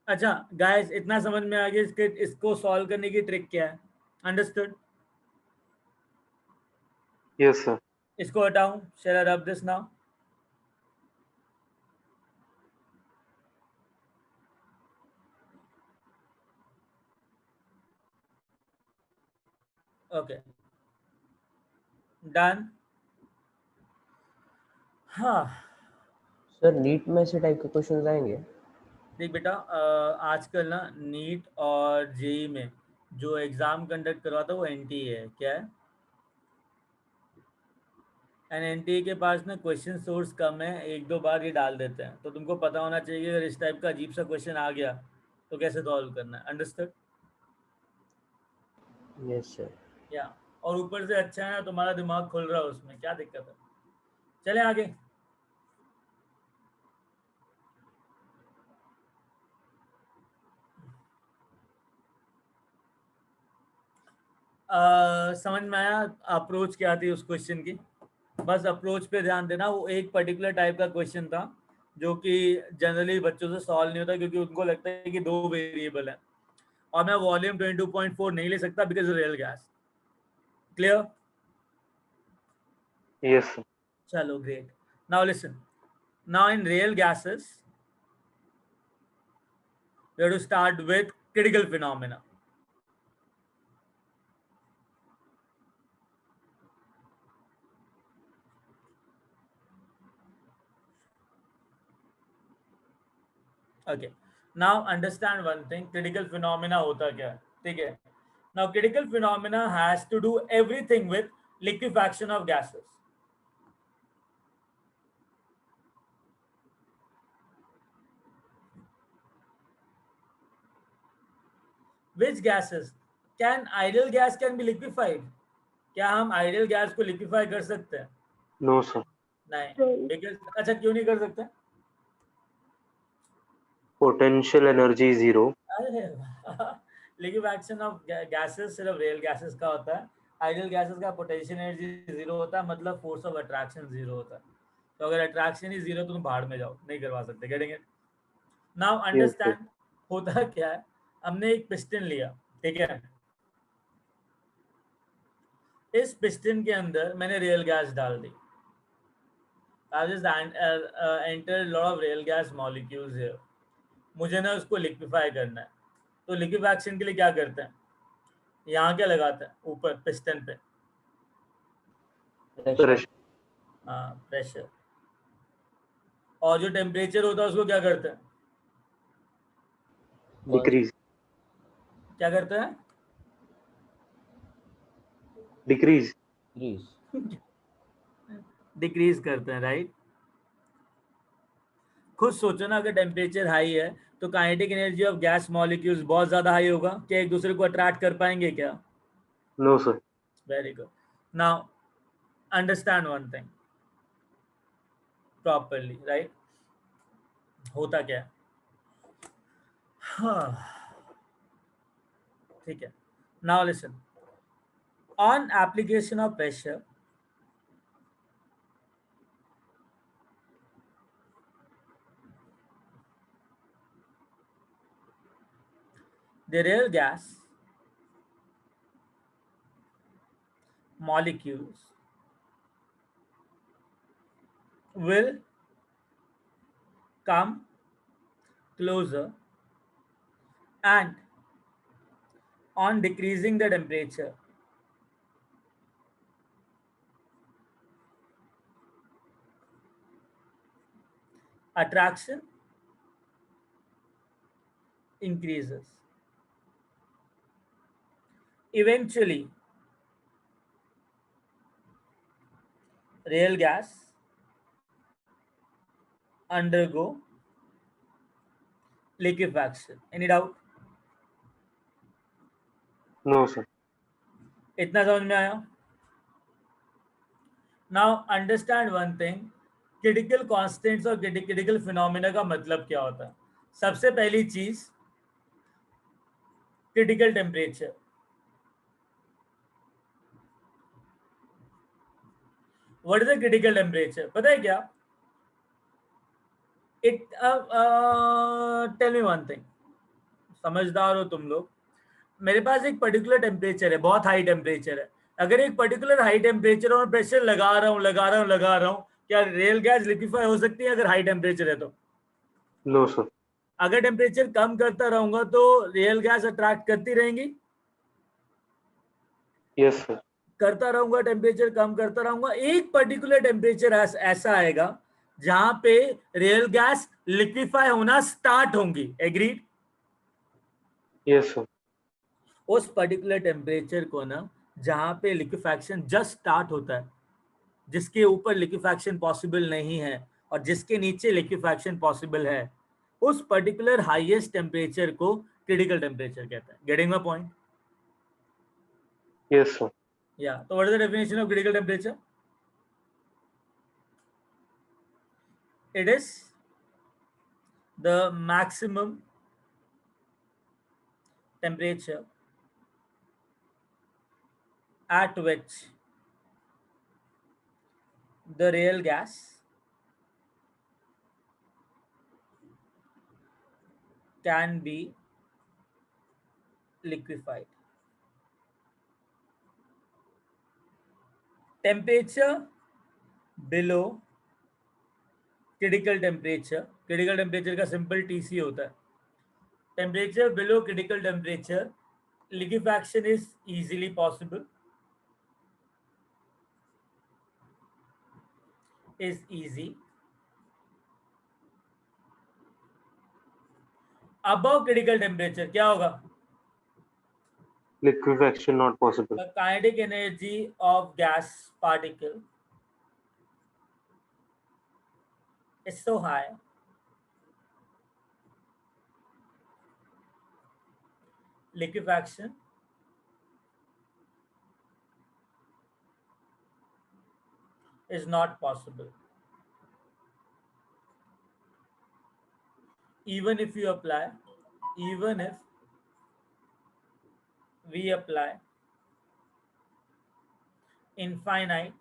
अच्छा गाइस, इतना समझ में आ गया इसको सॉल्व करने की ट्रिक क्या है? अंडरस्टूड? Yes, sir. इसको हटाऊं? Shall I rub this now? Okay, done. हाँ, सर नीट में ऐसे टाइप के क्वेश्चन आएंगे? देख बेटा, आजकल ना नीट और जेई में जो एग्जाम कंडक्ट करवाता है वो एनटीए है। क्या है? एंड एनटीए के पास ना क्वेश्चन सोर्स कम है, एक दो बार ये डाल देते हैं, तो तुमको पता होना चाहिए कि अगर इस टाइप का अजीब सा क्वेश्चन आ गया तो कैसे सॉल्व करना है। अंडरस्टूड? Yes sir. या, और ऊपर से अच्छा है ना तुम्हारा दिमाग खुल रहा है उसमें, क्या दिक्कत है? चले आगे। समझ में आया अप्रोच क्या थी उस क्वेश्चन की? बस अप्रोच पे ध्यान देना। वो एक पर्टिकुलर टाइप का क्वेश्चन था जो कि जनरली बच्चों से सॉल्व नहीं होता क्योंकि उनको लगता है कि दो वेरिएबल है और मैं वॉल्यूम 22.4 नहीं ले सकता because real gas. Clear? Yes, sir. चलो great. Now listen, now in real gases we have to start with critical phenomena. Okay. Now understand one thing. Critical phenomena होता क्या है? ठीक है. Now critical phenomena has to do everything with liquefaction of gases. Which gases? Can ideal gas can be liquefied? क्या हम ideal gas को liquefy कर सकते हैं? No, sir. नहीं. नहीं. Because अच्छा क्यों नहीं कर सकते? Potential energy zero. अरे लिक्विफैक्शन ऑफ गैसेस सिर्फ रियल गैसेस का होता है. आइडियल गैसेस का पोटेंशियल एनर्जी जीरो होता है, मतलब फोर्स ऑफ अट्रैक्शन जीरो होता है. तो अगर अट्रैक्शन ही जीरो तो तुम भाड़ में जाओ, नहीं करवा सकते. Getting it? Now Yes, sir. Understand होता क्या है. हमने एक पिस्टन लिया, ठीक है. इस पिस्टन के अंदर मैंने रियल गैस डाल दी. I just entered lot of real gas molecules here. मुझे ना उसको लिक्विफाई करना है. तो लिक्विफैक्शन के लिए क्या करते हैं? यहाँ क्या लगाते हैं ऊपर पिस्टन पे? Pressure. हाँ, प्रेशर. और जो टेम्परेचर होता है उसको क्या करते हैं? Decrease. क्या करते हैं? Decrease. डिक्रीज करते हैं, राइट. खुद सोचो ना, अगर टेम्परेचर हाई है तो kinetic energy of gas molecules बहुत ज्यादा हाई होगा. क्या एक दूसरे को अट्रैक्ट कर पाएंगे क्या? No, sir. Very good. Now understand one thing properly, right. होता क्या है? हाँ, ठीक है. Now listen. On application of pressure, the real gas molecules will come closer, and on decreasing the temperature, attraction increases. Eventually, real gas undergo liquefaction. Any doubt? No, sir. इतना समझ में आया? Now understand one thing. Critical constants और critical phenomena का मतलब क्या होता है? सबसे पहली चीज, critical temperature. What is the critical temperature? पता है क्या? It tell me one thing. समझदार हो तुम लोग. मेरे पास एक पर्टिकुलर टेम्परेचर है, बहुत हाई टेम्परेचर है. अगर एक पर्टिकुलर हाई टेम्परेचर और प्रेशर लगा रहा हूँ, क्या रियल गैस लिक्विफाई हो सकती है अगर हाई टेम्परेचर है तो? No, sir. अगर टेम्परेचर कम करता रहूंगा तो रियल गैस अट्रैक्ट करती रहेंगी? Yes, sir. करता रहूंगा, टेम्परेचर कम करता रहूंगा, एक पर्टिकुलर टेम्परेचर ऐसा आएगा जहां पे रियल गैस लिक्विफाई होना स्टार्ट होंगी. एग्रीड? Yes, sir. उस पर्टिकुलर टेम्परेचर को ना, जहां पे लिक्विफैक्शन जस्ट स्टार्ट होता है, जिसके ऊपर लिक्विफैक्शन पॉसिबल नहीं है और जिसके नीचे लिक्विफैक्शन पॉसिबल है, उस पर्टिकुलर हाईएस्ट टेम्परेचर को क्रिटिकल टेम्परेचर कहते हैं. Getting my point? Yes, sir. या तो what is the definition of critical temperature? It is the maximum temperature at which the real gas can be liquefied. Temperature below critical temperature. Critical temperature का simple TC होता है. Temperature below critical temperature, liquefaction is easily possible. Is easy. above critical temperature क्या होगा? Liquefaction not possible. The kinetic energy of gas particle is so high liquefaction is not possible. Even if you apply, even if we apply infinite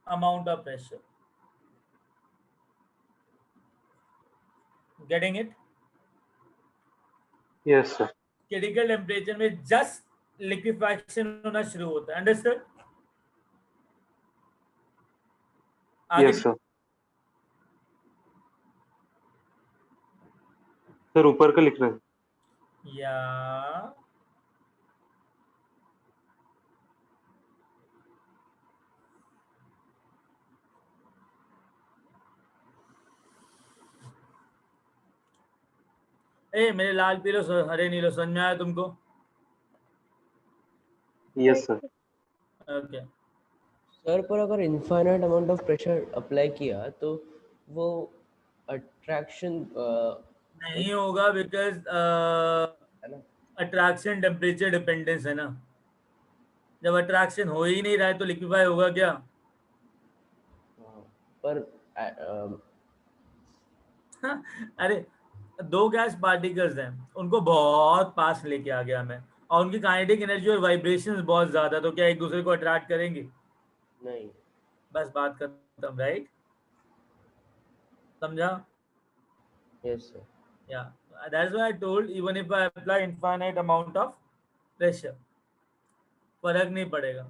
amount of pressure. Getting it? Yes, sir. Critical temperature में just liquefaction होना शुरू होता है. Understood? Yes, sir. Sir ऊपर का लिख रहे हैं. Yeah. ए मेरे लाल पीलो हरे नीलो समझ में आया तुमको? Yes, sir. ओके. सर पर अगर infinite amount of pressure apply किया तो वो अट्रैक्शन नहीं होगा बिकॉज है ना. अट्रैक्शन टेम्परेचर डिपेंडेंस है ना. जब अट्रैक्शन हो ही नहीं रहा है तो लिक्विफाई होगा क्या? पर अरे दो गैस पार्टिकल्स हैं, उनको बहुत पास लेके आ गया मैं, और उनकी काइनेटिक एनर्जी और वाइब्रेशंस बहुत ज्यादा, तो क्या एक दूसरे को अट्रैक्ट करेंगे? नहीं. बस बात खत्म. राइट? समझा? Yes sir. Yeah, that's why I told even if I apply infinite amount of pressure, फर्क नहीं पड़ेगा.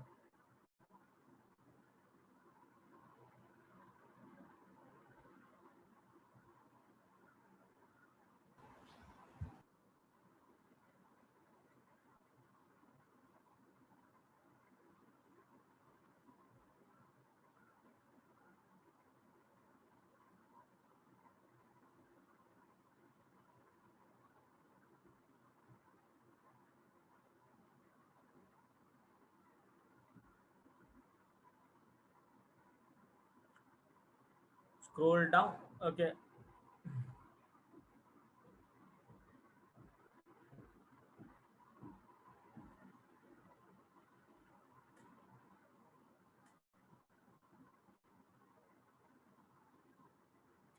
Scroll down. Okay.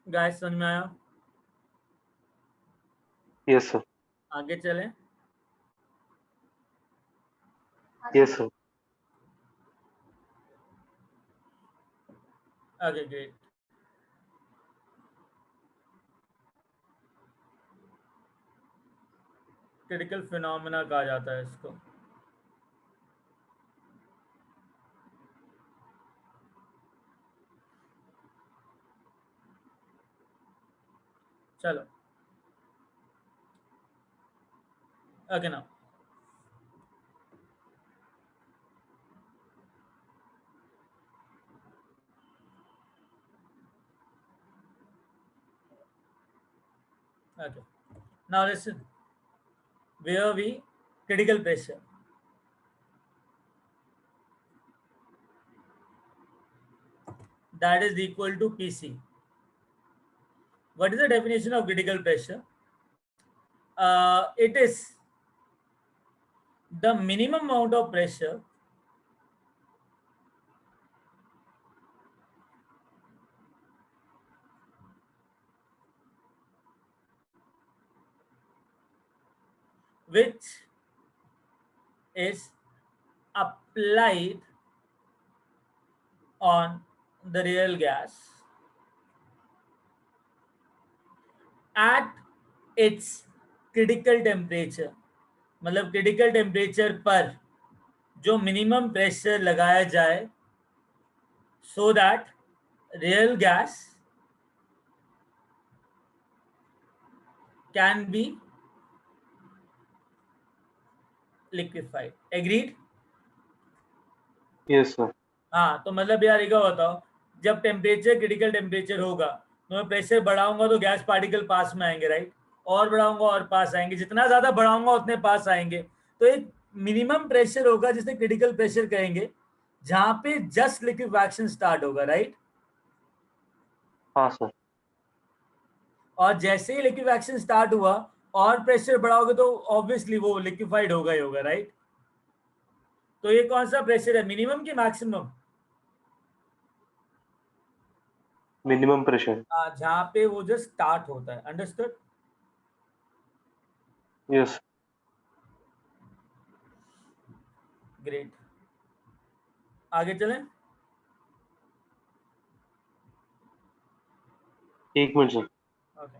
गाइस समझ में आया? Yes, sir. आगे चलें. Yes, sir. Okay, great. Critical phenomena कहा जाता है इसको. चलो. ओके ना. Okay. Now listen. Where we critical pressure. That is equal to PC. What is the definition of critical pressure? It is the minimum amount of pressure which is applied on the real gas at its critical temperature. मतलब critical temperature पर जो minimum pressure लगाया जाए so that real gas can be liquefied. Agreed? Yes, sir. हाँ, तो मतलब यार एक बताओ, जब टेम्परेचर क्रिटिकल टेम्परेचर होगा तो मैं प्रेशर बढ़ाऊंगा तो गैस पार्टिकल पास में आएंगे, राइट? और बढ़ाऊंगा और पास आएंगे, जितना ज्यादा बढ़ाऊंगा उतने पास आएंगे। तो एक मिनिमम प्रेशर होगा जिसे क्रिटिकल प्रेशर कहेंगे, जहां पे जस्ट लिक्विफैक्शन स्टार्ट होगा, राइट। हाँ सर। और जैसे ही लिक्विफैक्शन स्टार्ट हुआ और प्रेशर बढ़ाओगे तो ऑब्वियसली वो लिक्विफाइड होगा ही होगा, राइट। तो ये कौन सा प्रेशर है, मिनिमम की मैक्सिमम? Minimum pressure. जहां पे वो जस्ट स्टार्ट होता है, अंडरस्टूड। यस। ग्रेट, आगे चलें। एक minute sir. Okay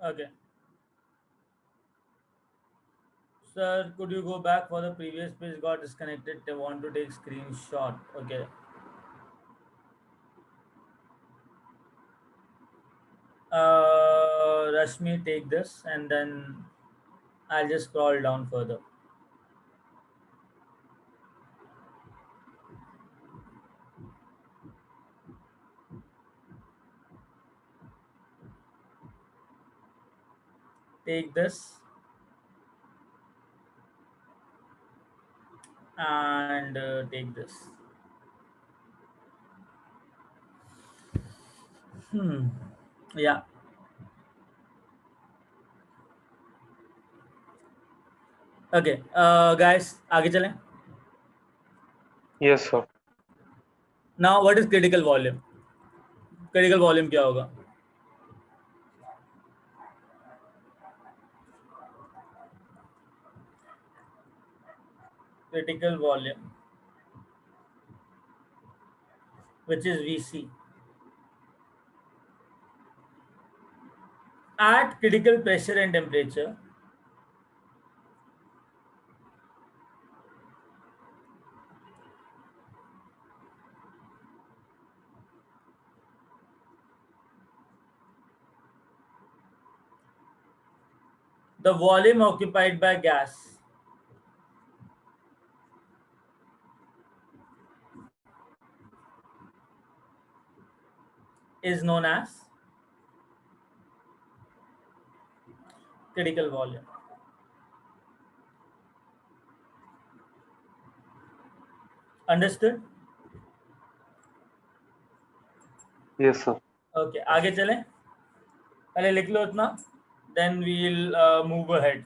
okay. Sir, could you go back for the previous page? Got disconnected. They want to take screenshot. Okay. Rashmi, take this and then I'll just scroll down further. Take this and take this. Yeah. Okay. Guys, आगे चलें. Yes sir. Now, what is critical volume? Critical volume क्या होगा? Critical volume, which is VC. At critical pressure and temperature, the volume occupied by gas is known as critical volume. Understood? Yes sir. Okay, आगे चलें. पहले लिख लो इतना, then we'll move ahead.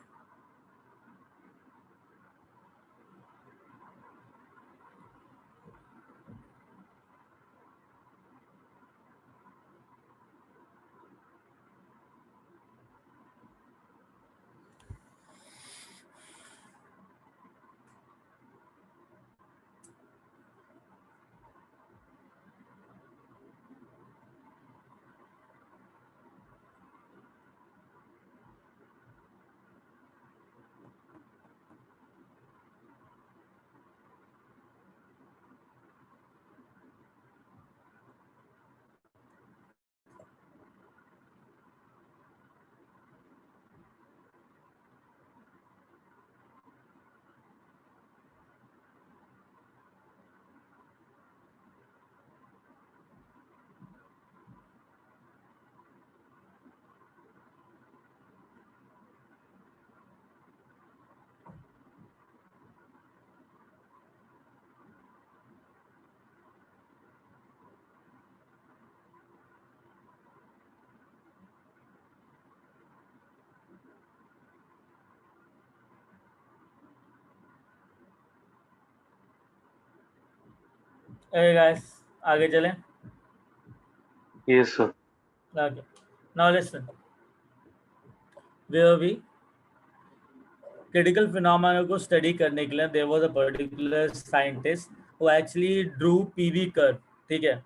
Hey guys, आगे चलें. Yes sir. Okay. Now listen. Where we? Critical phenomena को study करने के लिए there was a particular scientist who actually drew PV curve, ठीक है।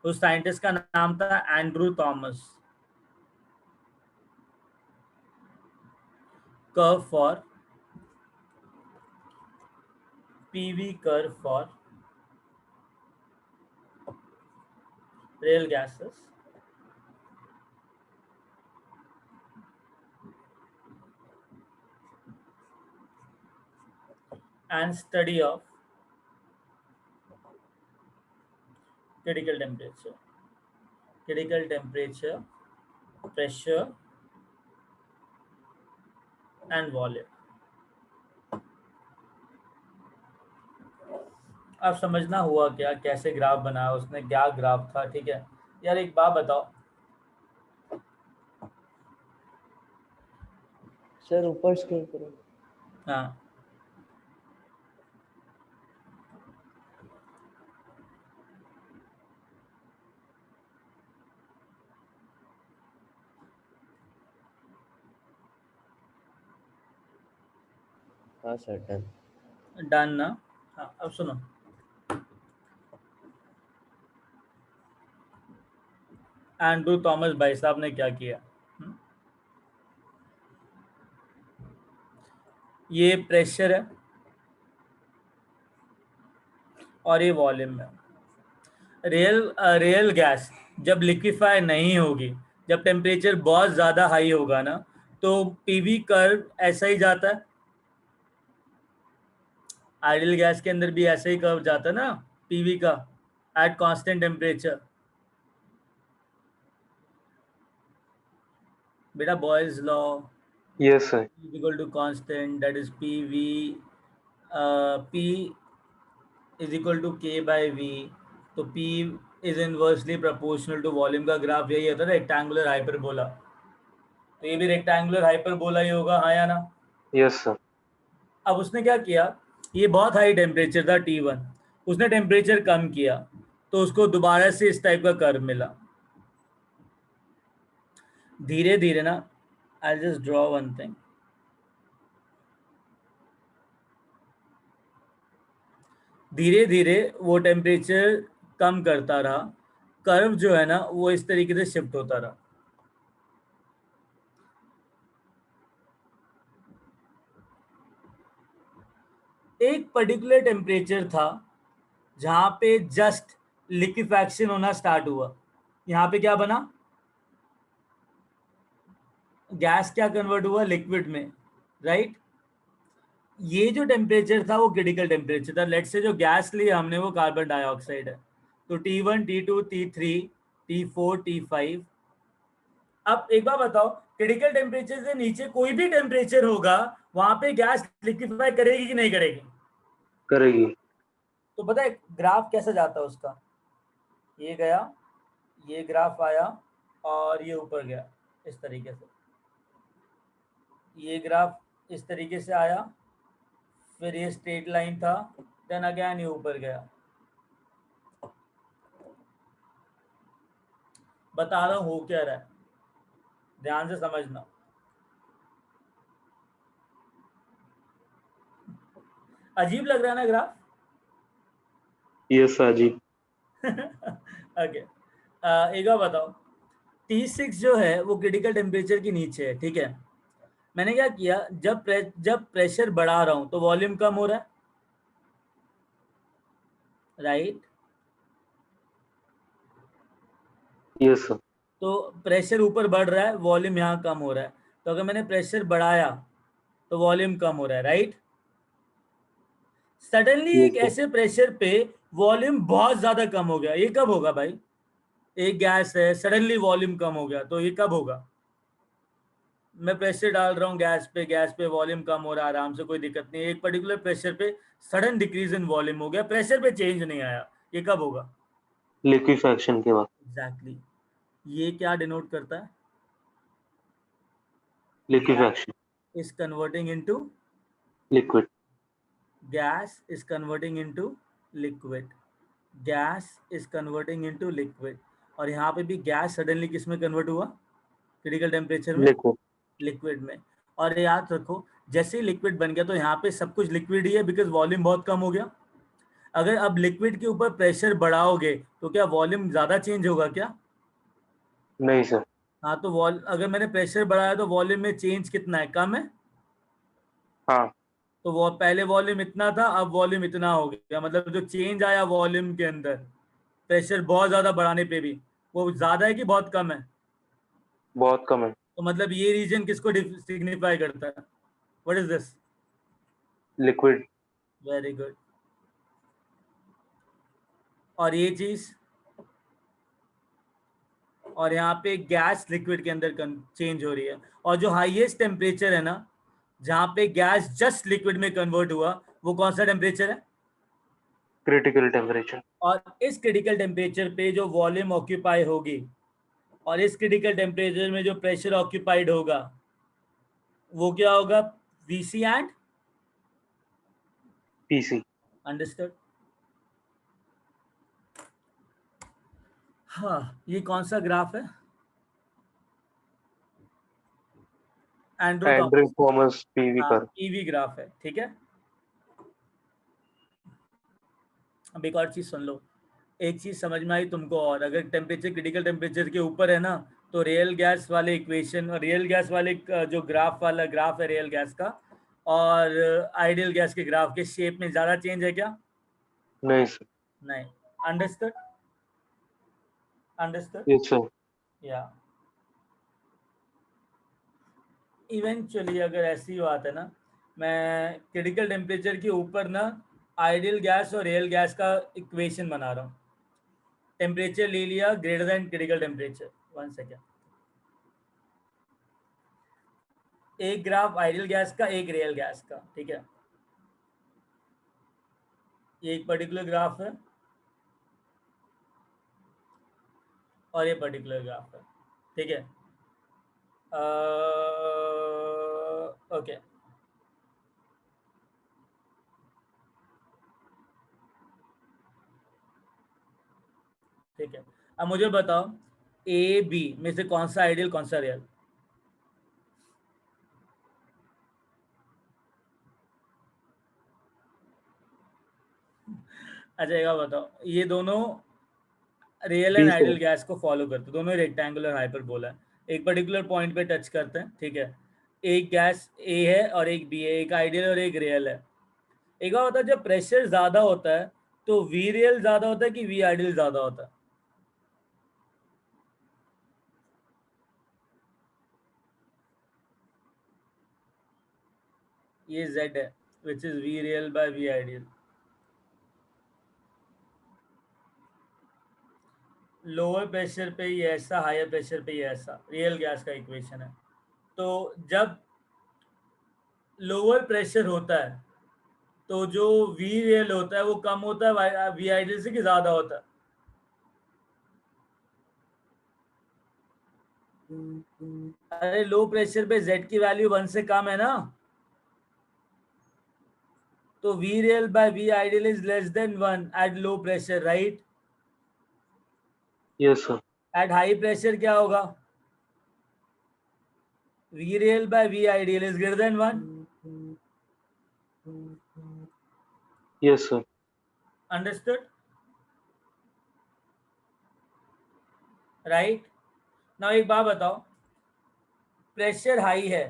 उस साइंटिस्ट का नाम था Andrew Thomas. Curve for PV curve for real gases and study of critical temperature, pressure and volume। अब समझना हुआ क्या, कैसे ग्राफ बनाया उसने, क्या ग्राफ था, ठीक है। यार एक बात बताओ, सर ऊपर स्क्रॉल करो। हाँ हाँ सर डन। डन ना। हाँ अब सुनो, एंड्रू थॉमस भाई साहब ने क्या किया। ये प्रेशर है और ये वॉल्यूम है। रियल गैस जब लिक्विफाई नहीं होगी, जब टेम्परेचर बहुत ज़्यादा हाई होगा ना, तो पीवी कर्व ऐसा ही जाता है। आइडियल गैस के अंदर भी ऐसा ही कर्व जाता है ना पीवी का, एट कांस्टेंट टेम्परेचर। बेटा Boyle's law Yes, sir. Equal to constant, that is PV, P is equal to K by V. तो P is inversely proportional to volume का ग्राफ यही होता है रेक्टेंगुलर हाइपरबोला। तो ये भी रेक्टेंगुलर हाइपरबोला ही होगा, हाँ या ना। Yes, sir. अब उसने क्या किया, ये बहुत हाई टेम्परेचर था T1, उसने टेम्परेचर कम किया तो उसको दोबारा से इस टाइप का कर्व मिला। धीरे धीरे ना, I just draw one thing, धीरे धीरे वो टेम्परेचर कम करता रहा, कर्व जो है ना वो इस तरीके से शिफ्ट होता रहा। एक पर्टिकुलर टेम्परेचर था जहां पे जस्ट लिक्विफैक्शन होना स्टार्ट हुआ। यहाँ पे क्या बना, गैस क्या कन्वर्ट हुआ लिक्विड में, राइट। ये जो टेम्परेचर था वो क्रिटिकल टेम्परेचर था। लेट्स से जो गैस ली हमने वो कार्बन डाइऑक्साइड है। तो T1, T2, T3, T4, T5। अब एक बार बताओ, क्रिटिकल टेम्परेचर से नीचे कोई भी टेम्परेचर होगा वहां पे गैस लिक्विफाई करेगी कि नहीं करेगी? करेगी। तो पता है ग्राफ कैसा जाता है उसका, ये गया, ये ग्राफ आया और ये ऊपर गया इस तरीके से, ये ग्राफ इस तरीके से आया, फिर ये स्ट्रेट लाइन था, देन अगेन ये ऊपर गया। बता रहा हूँ हो क्या रहा है, ध्यान से समझना। अजीब लग रहा है ना ग्राफ? Yes, अजीब। ओके, एक बार बताओ, T6 जो है वो क्रिटिकल टेम्परेचर के नीचे है, ठीक है। मैंने क्या किया, जब प्रेशर बढ़ा रहा हूं तो वॉल्यूम कम हो रहा है, राइट। Yes, sir. तो प्रेशर ऊपर बढ़ रहा है, वॉल्यूम यहाँ कम हो रहा है। तो अगर मैंने प्रेशर बढ़ाया तो वॉल्यूम कम हो रहा है, राइट। सडनली Yes, एक sir. ऐसे प्रेशर पे वॉल्यूम बहुत ज्यादा कम हो गया, ये कब होगा भाई? एक गैस है, सडनली वॉल्यूम कम हो गया, तो ये कब होगा? मैं प्रेशर डाल रहा हूँ गैस पे वॉल्यूम कम हो रहा है आराम से, कोई दिक्कत नहीं। एक पर्टिकुलर प्रेशर पे सडन डिक्रीज इन वॉल्यूम हो गया, प्रेशर पे चेंज नहीं आया, ये कब होगा? लिक्विफैक्शन के बाद। एग्जैक्टली। ये क्या डिनोट करता है? Liquefaction. Is converting into liquid. gas is converting into liquid, gas is converting into liquid। और यहाँ पे भी गैस सडनली किस में कन्वर्ट हुआ? क्रिटिकल टेम्परेचर में, लिक्विड। लिक्विड में। और याद रखो जैसे ही लिक्विड बन गया तो यहाँ पे सब कुछ लिक्विड ही है बिकॉज वॉल्यूम बहुत कम हो गया। अगर अब लिक्विड के ऊपर प्रेशर बढ़ाओगे तो क्या वॉल्यूम ज्यादा चेंज होगा क्या? नहीं सर। हाँ, तो वॉल अगर मैंने प्रेशर बढ़ाया तो वॉल्यूम में चेंज कितना है? कम है। हाँ। तो वो पहले वॉल्यूम इतना था, अब वॉल्यूम इतना हो गया, मतलब जो चेंज आया वॉल्यूम के अंदर प्रेशर बहुत ज्यादा बढ़ाने पे भी, वो ज्यादा है कि बहुत कम है? बहुत कम है। तो मतलब ये रीजन किसको सिग्निफाई करता है? What is this? Liquid. Very good. और ये चीज, और यहाँ पे गैस लिक्विड के अंदर चेंज हो रही है, और जो हाईएस्ट टेम्परेचर है ना जहाँ पे गैस जस्ट लिक्विड में कन्वर्ट हुआ, वो कौन सा टेम्परेचर है? Critical temperature. और इस क्रिटिकल टेम्परेचर पे जो वॉल्यूम ऑक्यूपाई होगी और इस क्रिटिकल टेम्परेचर में जो प्रेशर ऑक्यूपाइड होगा वो क्या होगा? VC and PC. अंडरस्टूड। हाँ, ये कौन सा ग्राफ है? Andrew Anrich Thomas. Thomas PV हाँ, कर। पीवी ग्राफ है, ठीक है। अब एक और चीज सुन लो, एक चीज समझ में आई तुमको, और अगर टेम्परेचर क्रिटिकल टेम्परेचर के ऊपर है ना तो रियल गैस वाले इक्वेशन, रियल गैस वाले जो ग्राफ वाला ग्राफ है रियल गैस का और आइडियल गैस के ग्राफ के शेप में ज्यादा चेंज है क्या? नहीं सर। नहीं। अंडरस्टूड। अंडरस्टूड। Yes sir. या इवेंचुअली अगर ऐसी बात है ना, मैं क्रिटिकल टेम्परेचर के ऊपर ना आइडियल गैस और रियल गैस का इक्वेशन बना रहा हूँ। टेम्परेचर ले लिया greater than critical temperature. One second. एक ग्राफ आइडियल गैस का, एक रियल गैस का, ठीक है। ये एक पर्टिकुलर ग्राफ है और ये पर्टिकुलर ग्राफ है, ठीक है। ओके, ठीक है। अब मुझे बताओ ए बी में से कौन सा आइडियल कौन सा रियल? अच्छा एक बात बताओ, ये दोनों real and be ideal sir. Gas को फॉलो करते हैं, दोनों रेक्टेंगुलर हाइपरबोला है, एक पर्टिकुलर पॉइंट पे टच करते हैं, ठीक है। एक गैस ए है और एक बी है, एक आइडियल और एक रियल है। एक बार होता है जब प्रेशर ज्यादा होता है तो वी रियल ज्यादा होता है कि वी आइडियल ज्यादा होता है? ये Z है which is V real by V ideal. Lower pressure पे ये ऐसा, हायर प्रेशर पे ये ऐसा, रियल गैस का इक्वेशन है। तो जब लोअर प्रेशर होता है तो जो वी रियल होता है वो कम होता है वी आइडियल से कि ज्यादा होता है? अरे लो प्रेशर पे Z की वैल्यू 1 से कम है ना, तो V real by V ideal is less than 1 at low pressure, right? Yes sir. At high pressure क्या होगा? V real by V ideal is greater than 1। Yes sir. Understood, right? Now एक बात बताओ, प्रेशर हाई है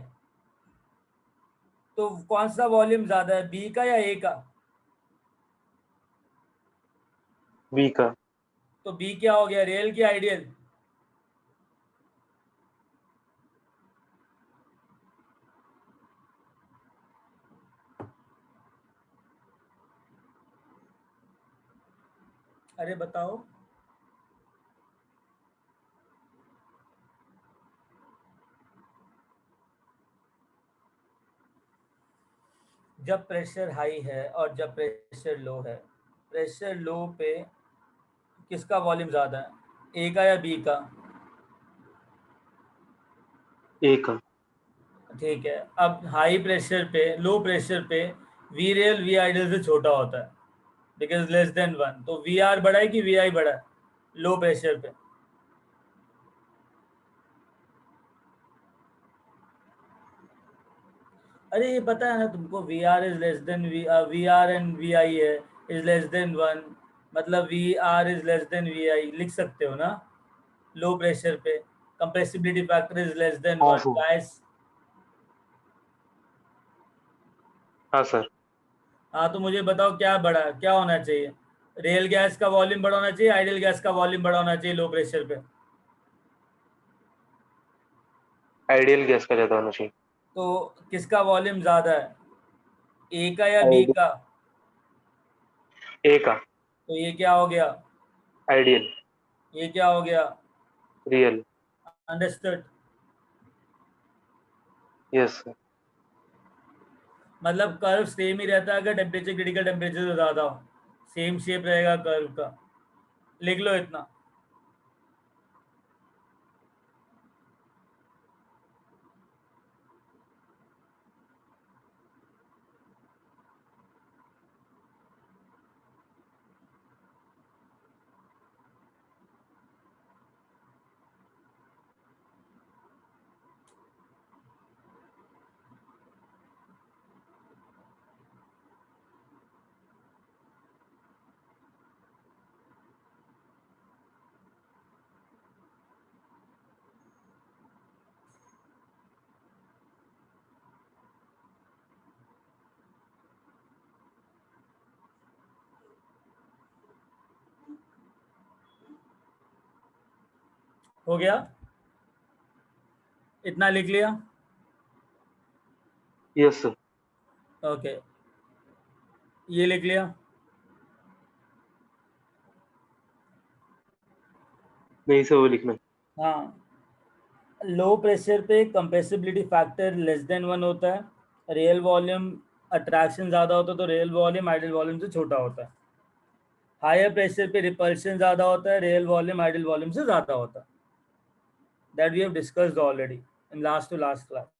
तो कौन सा volume ज्यादा है, बी का या ए का? बी का। तो बी क्या हो गया, रियल की आइडियल? अरे बताओ। जब प्रेशर हाई है और जब प्रेशर लो है, प्रेशर लो पे किसका वॉल्यूम ज्यादा है, ए का या बी का? ए का। ठीक है। अब हाई प्रेशर पे, लो प्रेशर पे वी रियल वी आइडियल से छोटा होता है बिकॉज लेस देन 1, तो वी आर बड़ा है कि वी आई बड़ा है लो प्रेशर पे? अरे ये पता है ना तुमको, V R is less than V R and V I है इज लेस देन 1, मतलब V R is less than V I लिख सकते हो ना लो प्रेशर पे। Compressibility factor is less than हाँ 1 सर। गाइस। हाँ सर। हाँ तो मुझे बताओ क्या होना चाहिए? रियल गैस का वॉल्यूम बड़ा होना चाहिए, आइडियल गैस का वॉल्यूम बड़ा होना चाहिए लो प्रेशर पे? आइडियल गैस का ज़्यादा होना चाहिए। तो किसका वॉल्यूम ज्यादा है, ए का या बी आइडियल। का? ए का। तो ये क्या हो गया, आइडियल। ये क्या हो गया? रियल। अंडरस्टूड? Yes sir. मतलब कर्व सेम ही रहता है अगर टेम्परेचर क्रिटिकल टेम्परेचर से ज्यादा हो, सेम शेप रहेगा कर्व का। लिख लो इतना। हो गया, इतना लिख लिया? Yes sir. ओके, ये लिख लिया? नहीं सर, वो लिखना है। हाँ, लो प्रेशर पे कंप्रेसिबिलिटी फैक्टर लेस देन 1 होता है, रियल वॉल्यूम अट्रैक्शन ज़्यादा होता है तो रियल वॉल्यूम आइडियल वॉल्यूम से छोटा होता है। हायर प्रेशर पे रिपल्शन ज़्यादा होता है, रियल वॉल्यूम आइडियल वॉल्यूम से ज़्यादा होता है। That we have discussed already in last to last class.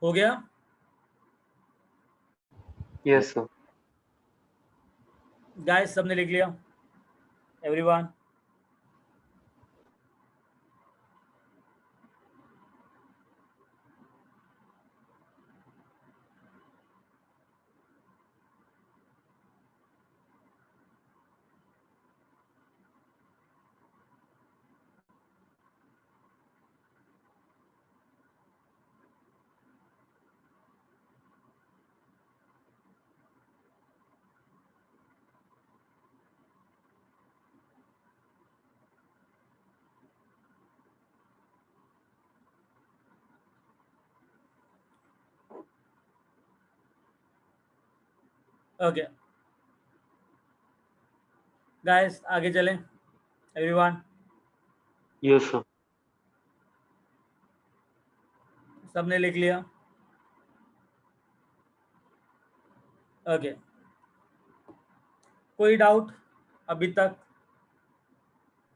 हो गया? Yes sir. गाइस सबने लिख लिया? एवरीवन? ओके गाइस आगे चलें। एवरीवन? Yes sir. सबने लिख लिया? ओके, कोई डाउट अभी तक?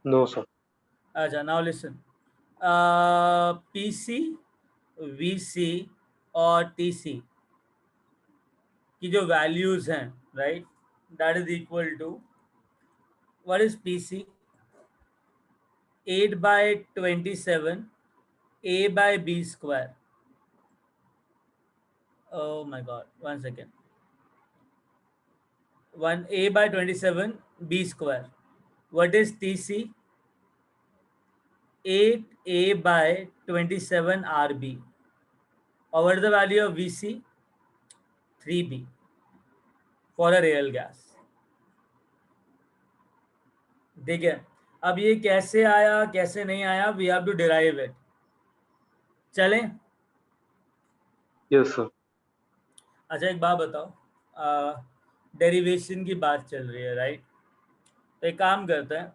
No sir. अच्छा, नाउ लिसन। पीसी, वीसी और टीसी की जो वैल्यूज हैं, right, that is equal to, what is PC? 8/27 a by b square. Oh my god, 1 second. 1 a by 27 b square. What is TC? 8 a by 27 RB. Or what is the value of VC? 3B for a real gas. ठीक है, अब ये कैसे आया कैसे नहीं आया, we have to derive it. चलें? Yes sir. अच्छा एक बात बताओ, डेरिवेशन की बात चल रही है, राइट? तो एक काम करते हैं,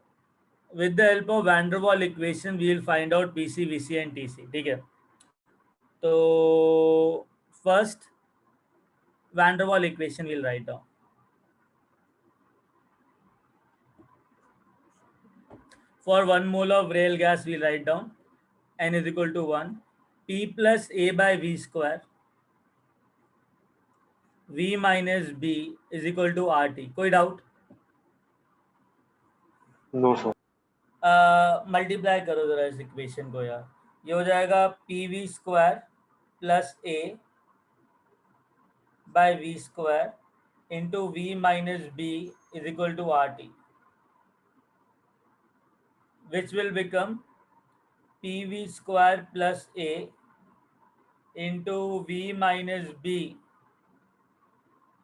with the help of van der Waal equation we will find out PC, VC and TC, ठीक है? तो first van der Waal equation we'll write down. For 1 mole of real gas, we'll write down n is equal to 1. P plus A by V square. V minus B is equal to RT. कोई डाउट? No, sir. Multiply करो जरा इस equation को यार. ये हो जाएगा P V square plus A by V square into V minus B is equal to R T, which will become pv square plus a into v minus b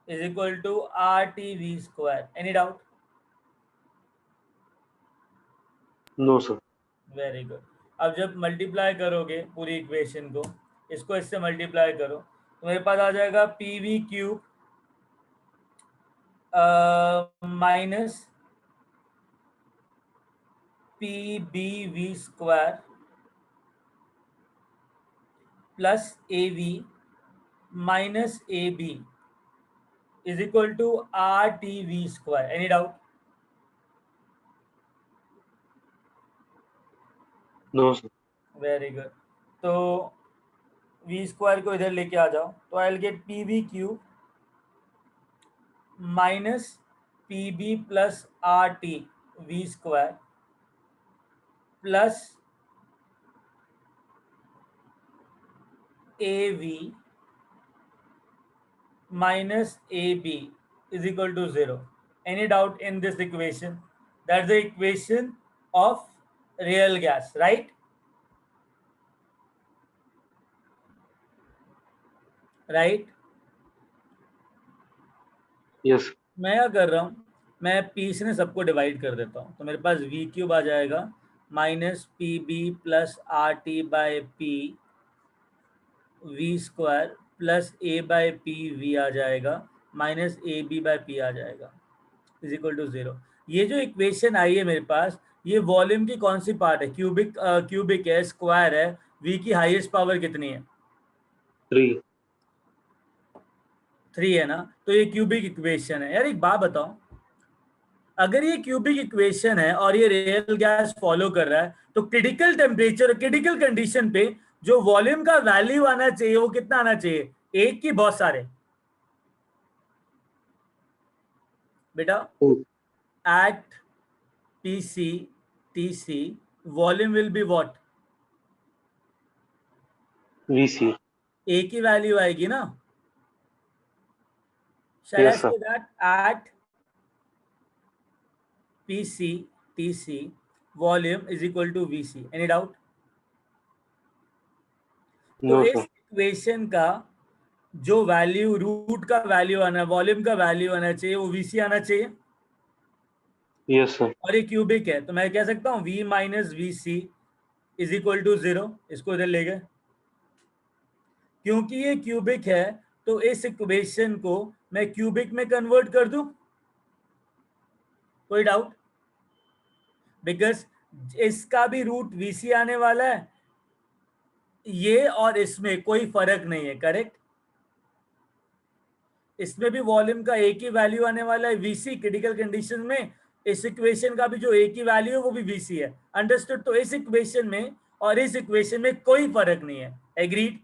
is equal to rtv square. Any doubt? No, sir. Very good. अब जब multiply करोगे पूरी equation को, इसको इससे multiply करो तो मेरे पास आ जाएगा P V cube minus P B V square plus A V minus A B is equal to R T V square. Any doubt? No, sir. Very good. तो वी स्क्वायर को इधर लेके आ जाओ तो I will get P V cube minus P B plus R T V square plus A V minus AB is equal to 0. Any doubt in this equation? That's the equation of real gas, right? Right? Yes, sir. मैं क्या कर रहा हूँ, मैं P से सबको divide कर देता हूँ तो मेरे पास V क्यूब आ जाएगा minus P B plus R T by P V square plus A by P V आ जाएगा minus A B by P आ जाएगा इज इक्वल टू 0. ये जो इक्वेशन आई है मेरे पास, ये वॉल्यूम की कौन सी पार्ट है? क्यूबिक है, स्क्वायर है. वी की हाईएस्ट पावर कितनी है? 3 है ना. तो ये क्यूबिक इक्वेशन है. यार एक बात बताओ, अगर ये क्यूबिक इक्वेशन है और ये रियल गैस फॉलो कर रहा है तो क्रिटिकल टेम्परेचर, क्रिटिकल कंडीशन पे जो वॉल्यूम का वैल्यू आना चाहिए वो कितना आना चाहिए? एक की बहुत सारे? बेटा at PC TC volume will be what? VC. A की वैल्यू आएगी ना. Shall Yes, I sir. say that at PC TC volume is equal to VC? Any doubt? तो No, इस sir. इक्वेशन का जो वैल्यू, रूट का value आना, volume का वैल्यू आना चाहिए वो VC आना चाहिए. Yes, sir. और ये क्यूबिक है तो मैं कह सकता हूँ V minus V C is equal to 0. इसको इधर ले गए. क्योंकि ये क्यूबिक है तो इस इक्वेशन को मैं क्यूबिक में कन्वर्ट कर दूं. कोई डाउट? बिकॉज इसका भी रूट VC आने वाला है, ये और इसमें कोई फर्क नहीं है. करेक्ट? इसमें भी वॉल्यूम का एक ही वैल्यू आने वाला है VC क्रिटिकल कंडीशन में. इस इक्वेशन का भी जो एक ही वैल्यू है वो भी VC है. अंडरस्टूड? तो इस इक्वेशन में और इस इक्वेशन में कोई फर्क नहीं है. एग्रीड?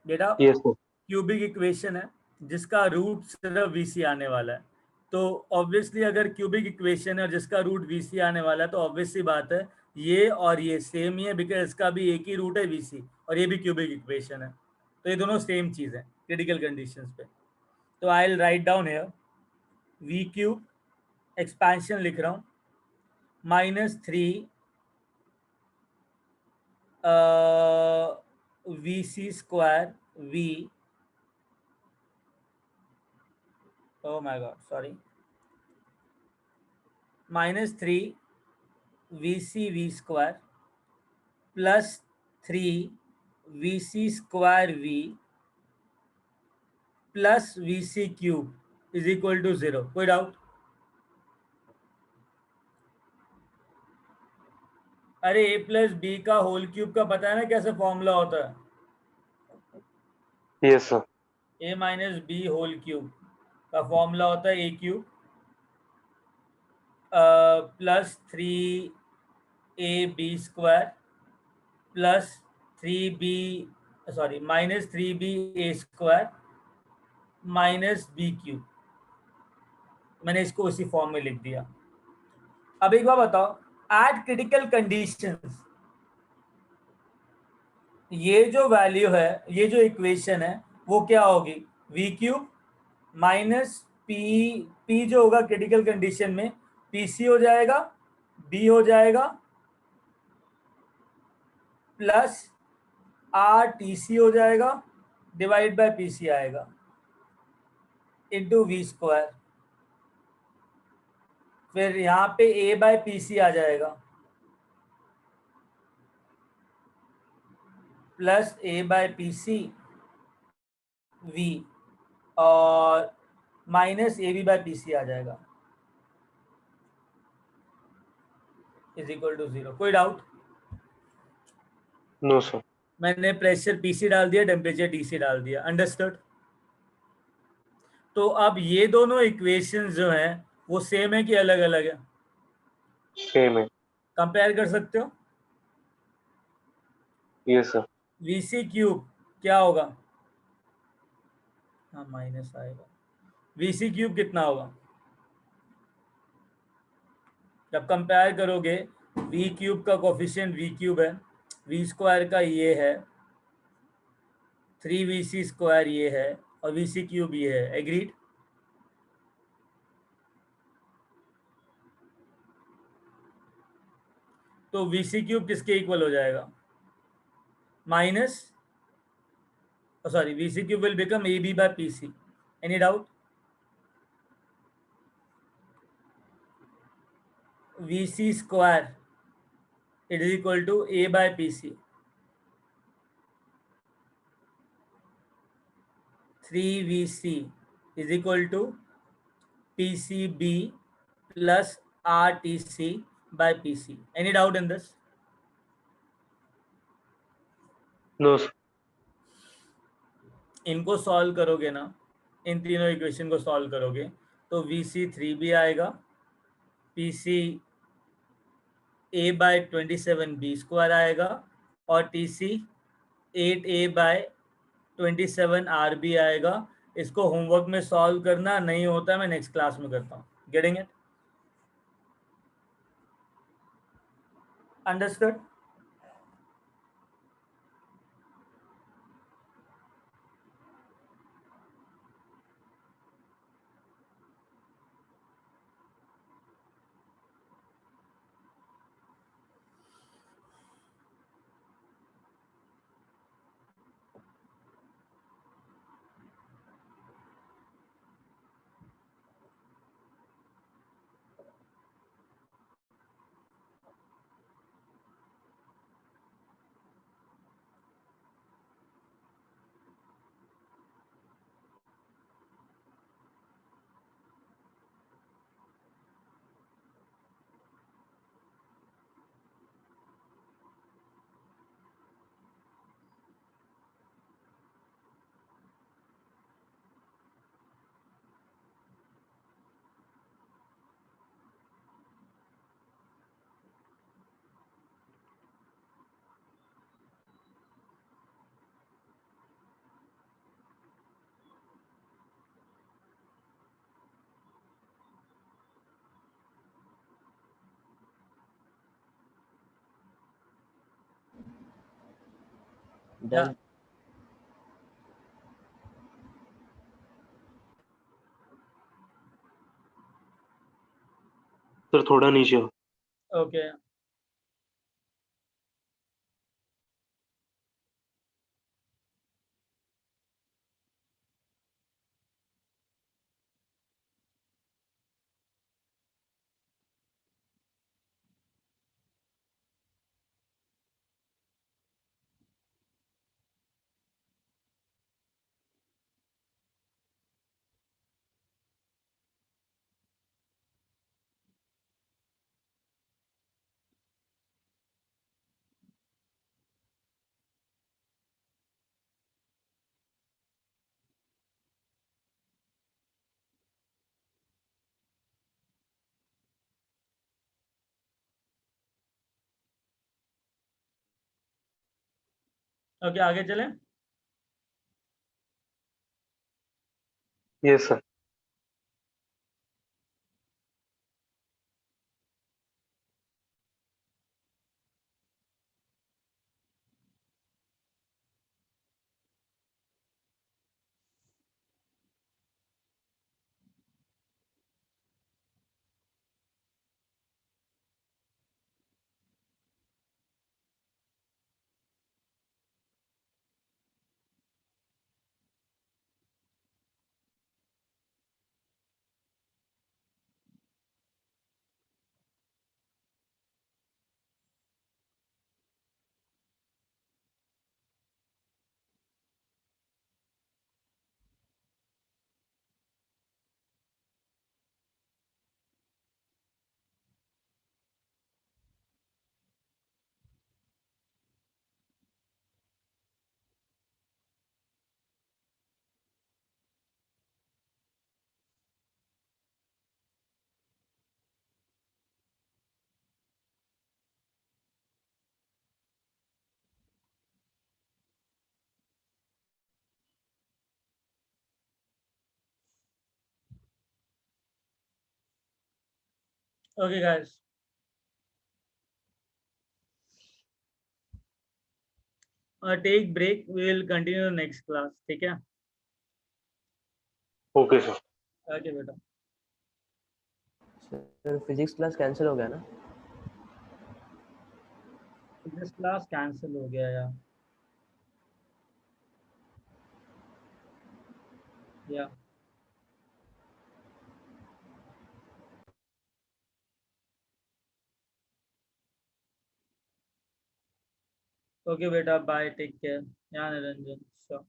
बेटा Yes, sir. क्यूबिक इक्वेशन है जिसका रूट सिर्फ VC आने वाला है. तो ऑब्वियसली अगर क्यूबिक इक्वेशन है और जिसका रूट VC आने वाला है तो ऑब्वियसली बात है ये और ये सेम ही है, बिकॉज इसका भी एक ही रूट है VC और ये भी क्यूबिक इक्वेशन है. तो ये दोनों सेम चीज है क्रिटिकल कंडीशंस पे. तो I will write down here V cube, expansion लिख रहा हूँ, minus 3 VC square V, oh my god, sorry, minus 3 VC V square plus 3 VC square V plus VC cube is equal to 0. कोई doubt? अरे A plus B का whole cube का पता है ना कैसे फॉर्मूला होता है? Yes, sir. A minus B whole cube का फॉर्मूला होता है A cube plus 3ab² plus 3b sorry -3ba² minus b³ मैंने इसको उसी फॉर्म में लिख दिया। अब एक बार बताओ, एट क्रिटिकल कंडीशंस ये जो वैल्यू है, ये जो इक्वेशन है वो क्या होगी? v³ माइनस पी जो होगा क्रिटिकल कंडीशन में pc हो जाएगा, b हो जाएगा, प्लस rtc हो जाएगा, डिवाइड बाय pc आएगा, इंटू v²। फिर यहाँ पे a बाय pc आ जाएगा, plus a by pc v और माइनस ab बाय pc आ जाएगा, इज इक्वल टू 0। कोई डाउट? No sir. मैंने प्रेशर पीसी डाल दिया, टेम्परेचर टीसी डाल दिया। अंडरस्टूड? तो अब ये दोनों इक्वेशंस जो हैं वो सेम है कि अलग अलग है? सेम है। कंपेयर कर सकते हो। Yes sir. Vc³ क्या होगा? हाँ माइनस आएगा। Vc³ कितना होगा? जब कंपेयर करोगे v³ का कोफिशिएंट v³ है, v² का ये है, 3vc² ये है और Vc³ ये है। एग्रीड? तो Vc³ किसके इक्वल हो जाएगा? Minus sorry, Vc³ will become ab by pc. Any doubt? Vc² it is equal to a by pc. 3vc is equal to pcb plus rtc by pc. Any doubt in this? No sir. इनको solve करोगे ना, इन तीनों equation को solve करोगे तो Vc3b आएगा, pc a by 27b² आएगा और tc 8a by 27rb आएगा। इसको होमवर्क में सॉल्व करना, नहीं होता मैं नेक्स्ट क्लास में करता हूँ। Getting it? Understood? Does sir थोड़ा नीचे हो। ओके। ओके, आगे चलें. Yes, sir. Okay, guys. Take break. We will continue the next class. ठीक है? Okay, sir. Okay, बेटा. सर फिजिक्स क्लास कैंसिल हो गया ना? This class cancel हो गया यार. Yeah. Okay, बेटा. Bye. Take care. Yeah, Niranjan. Sure.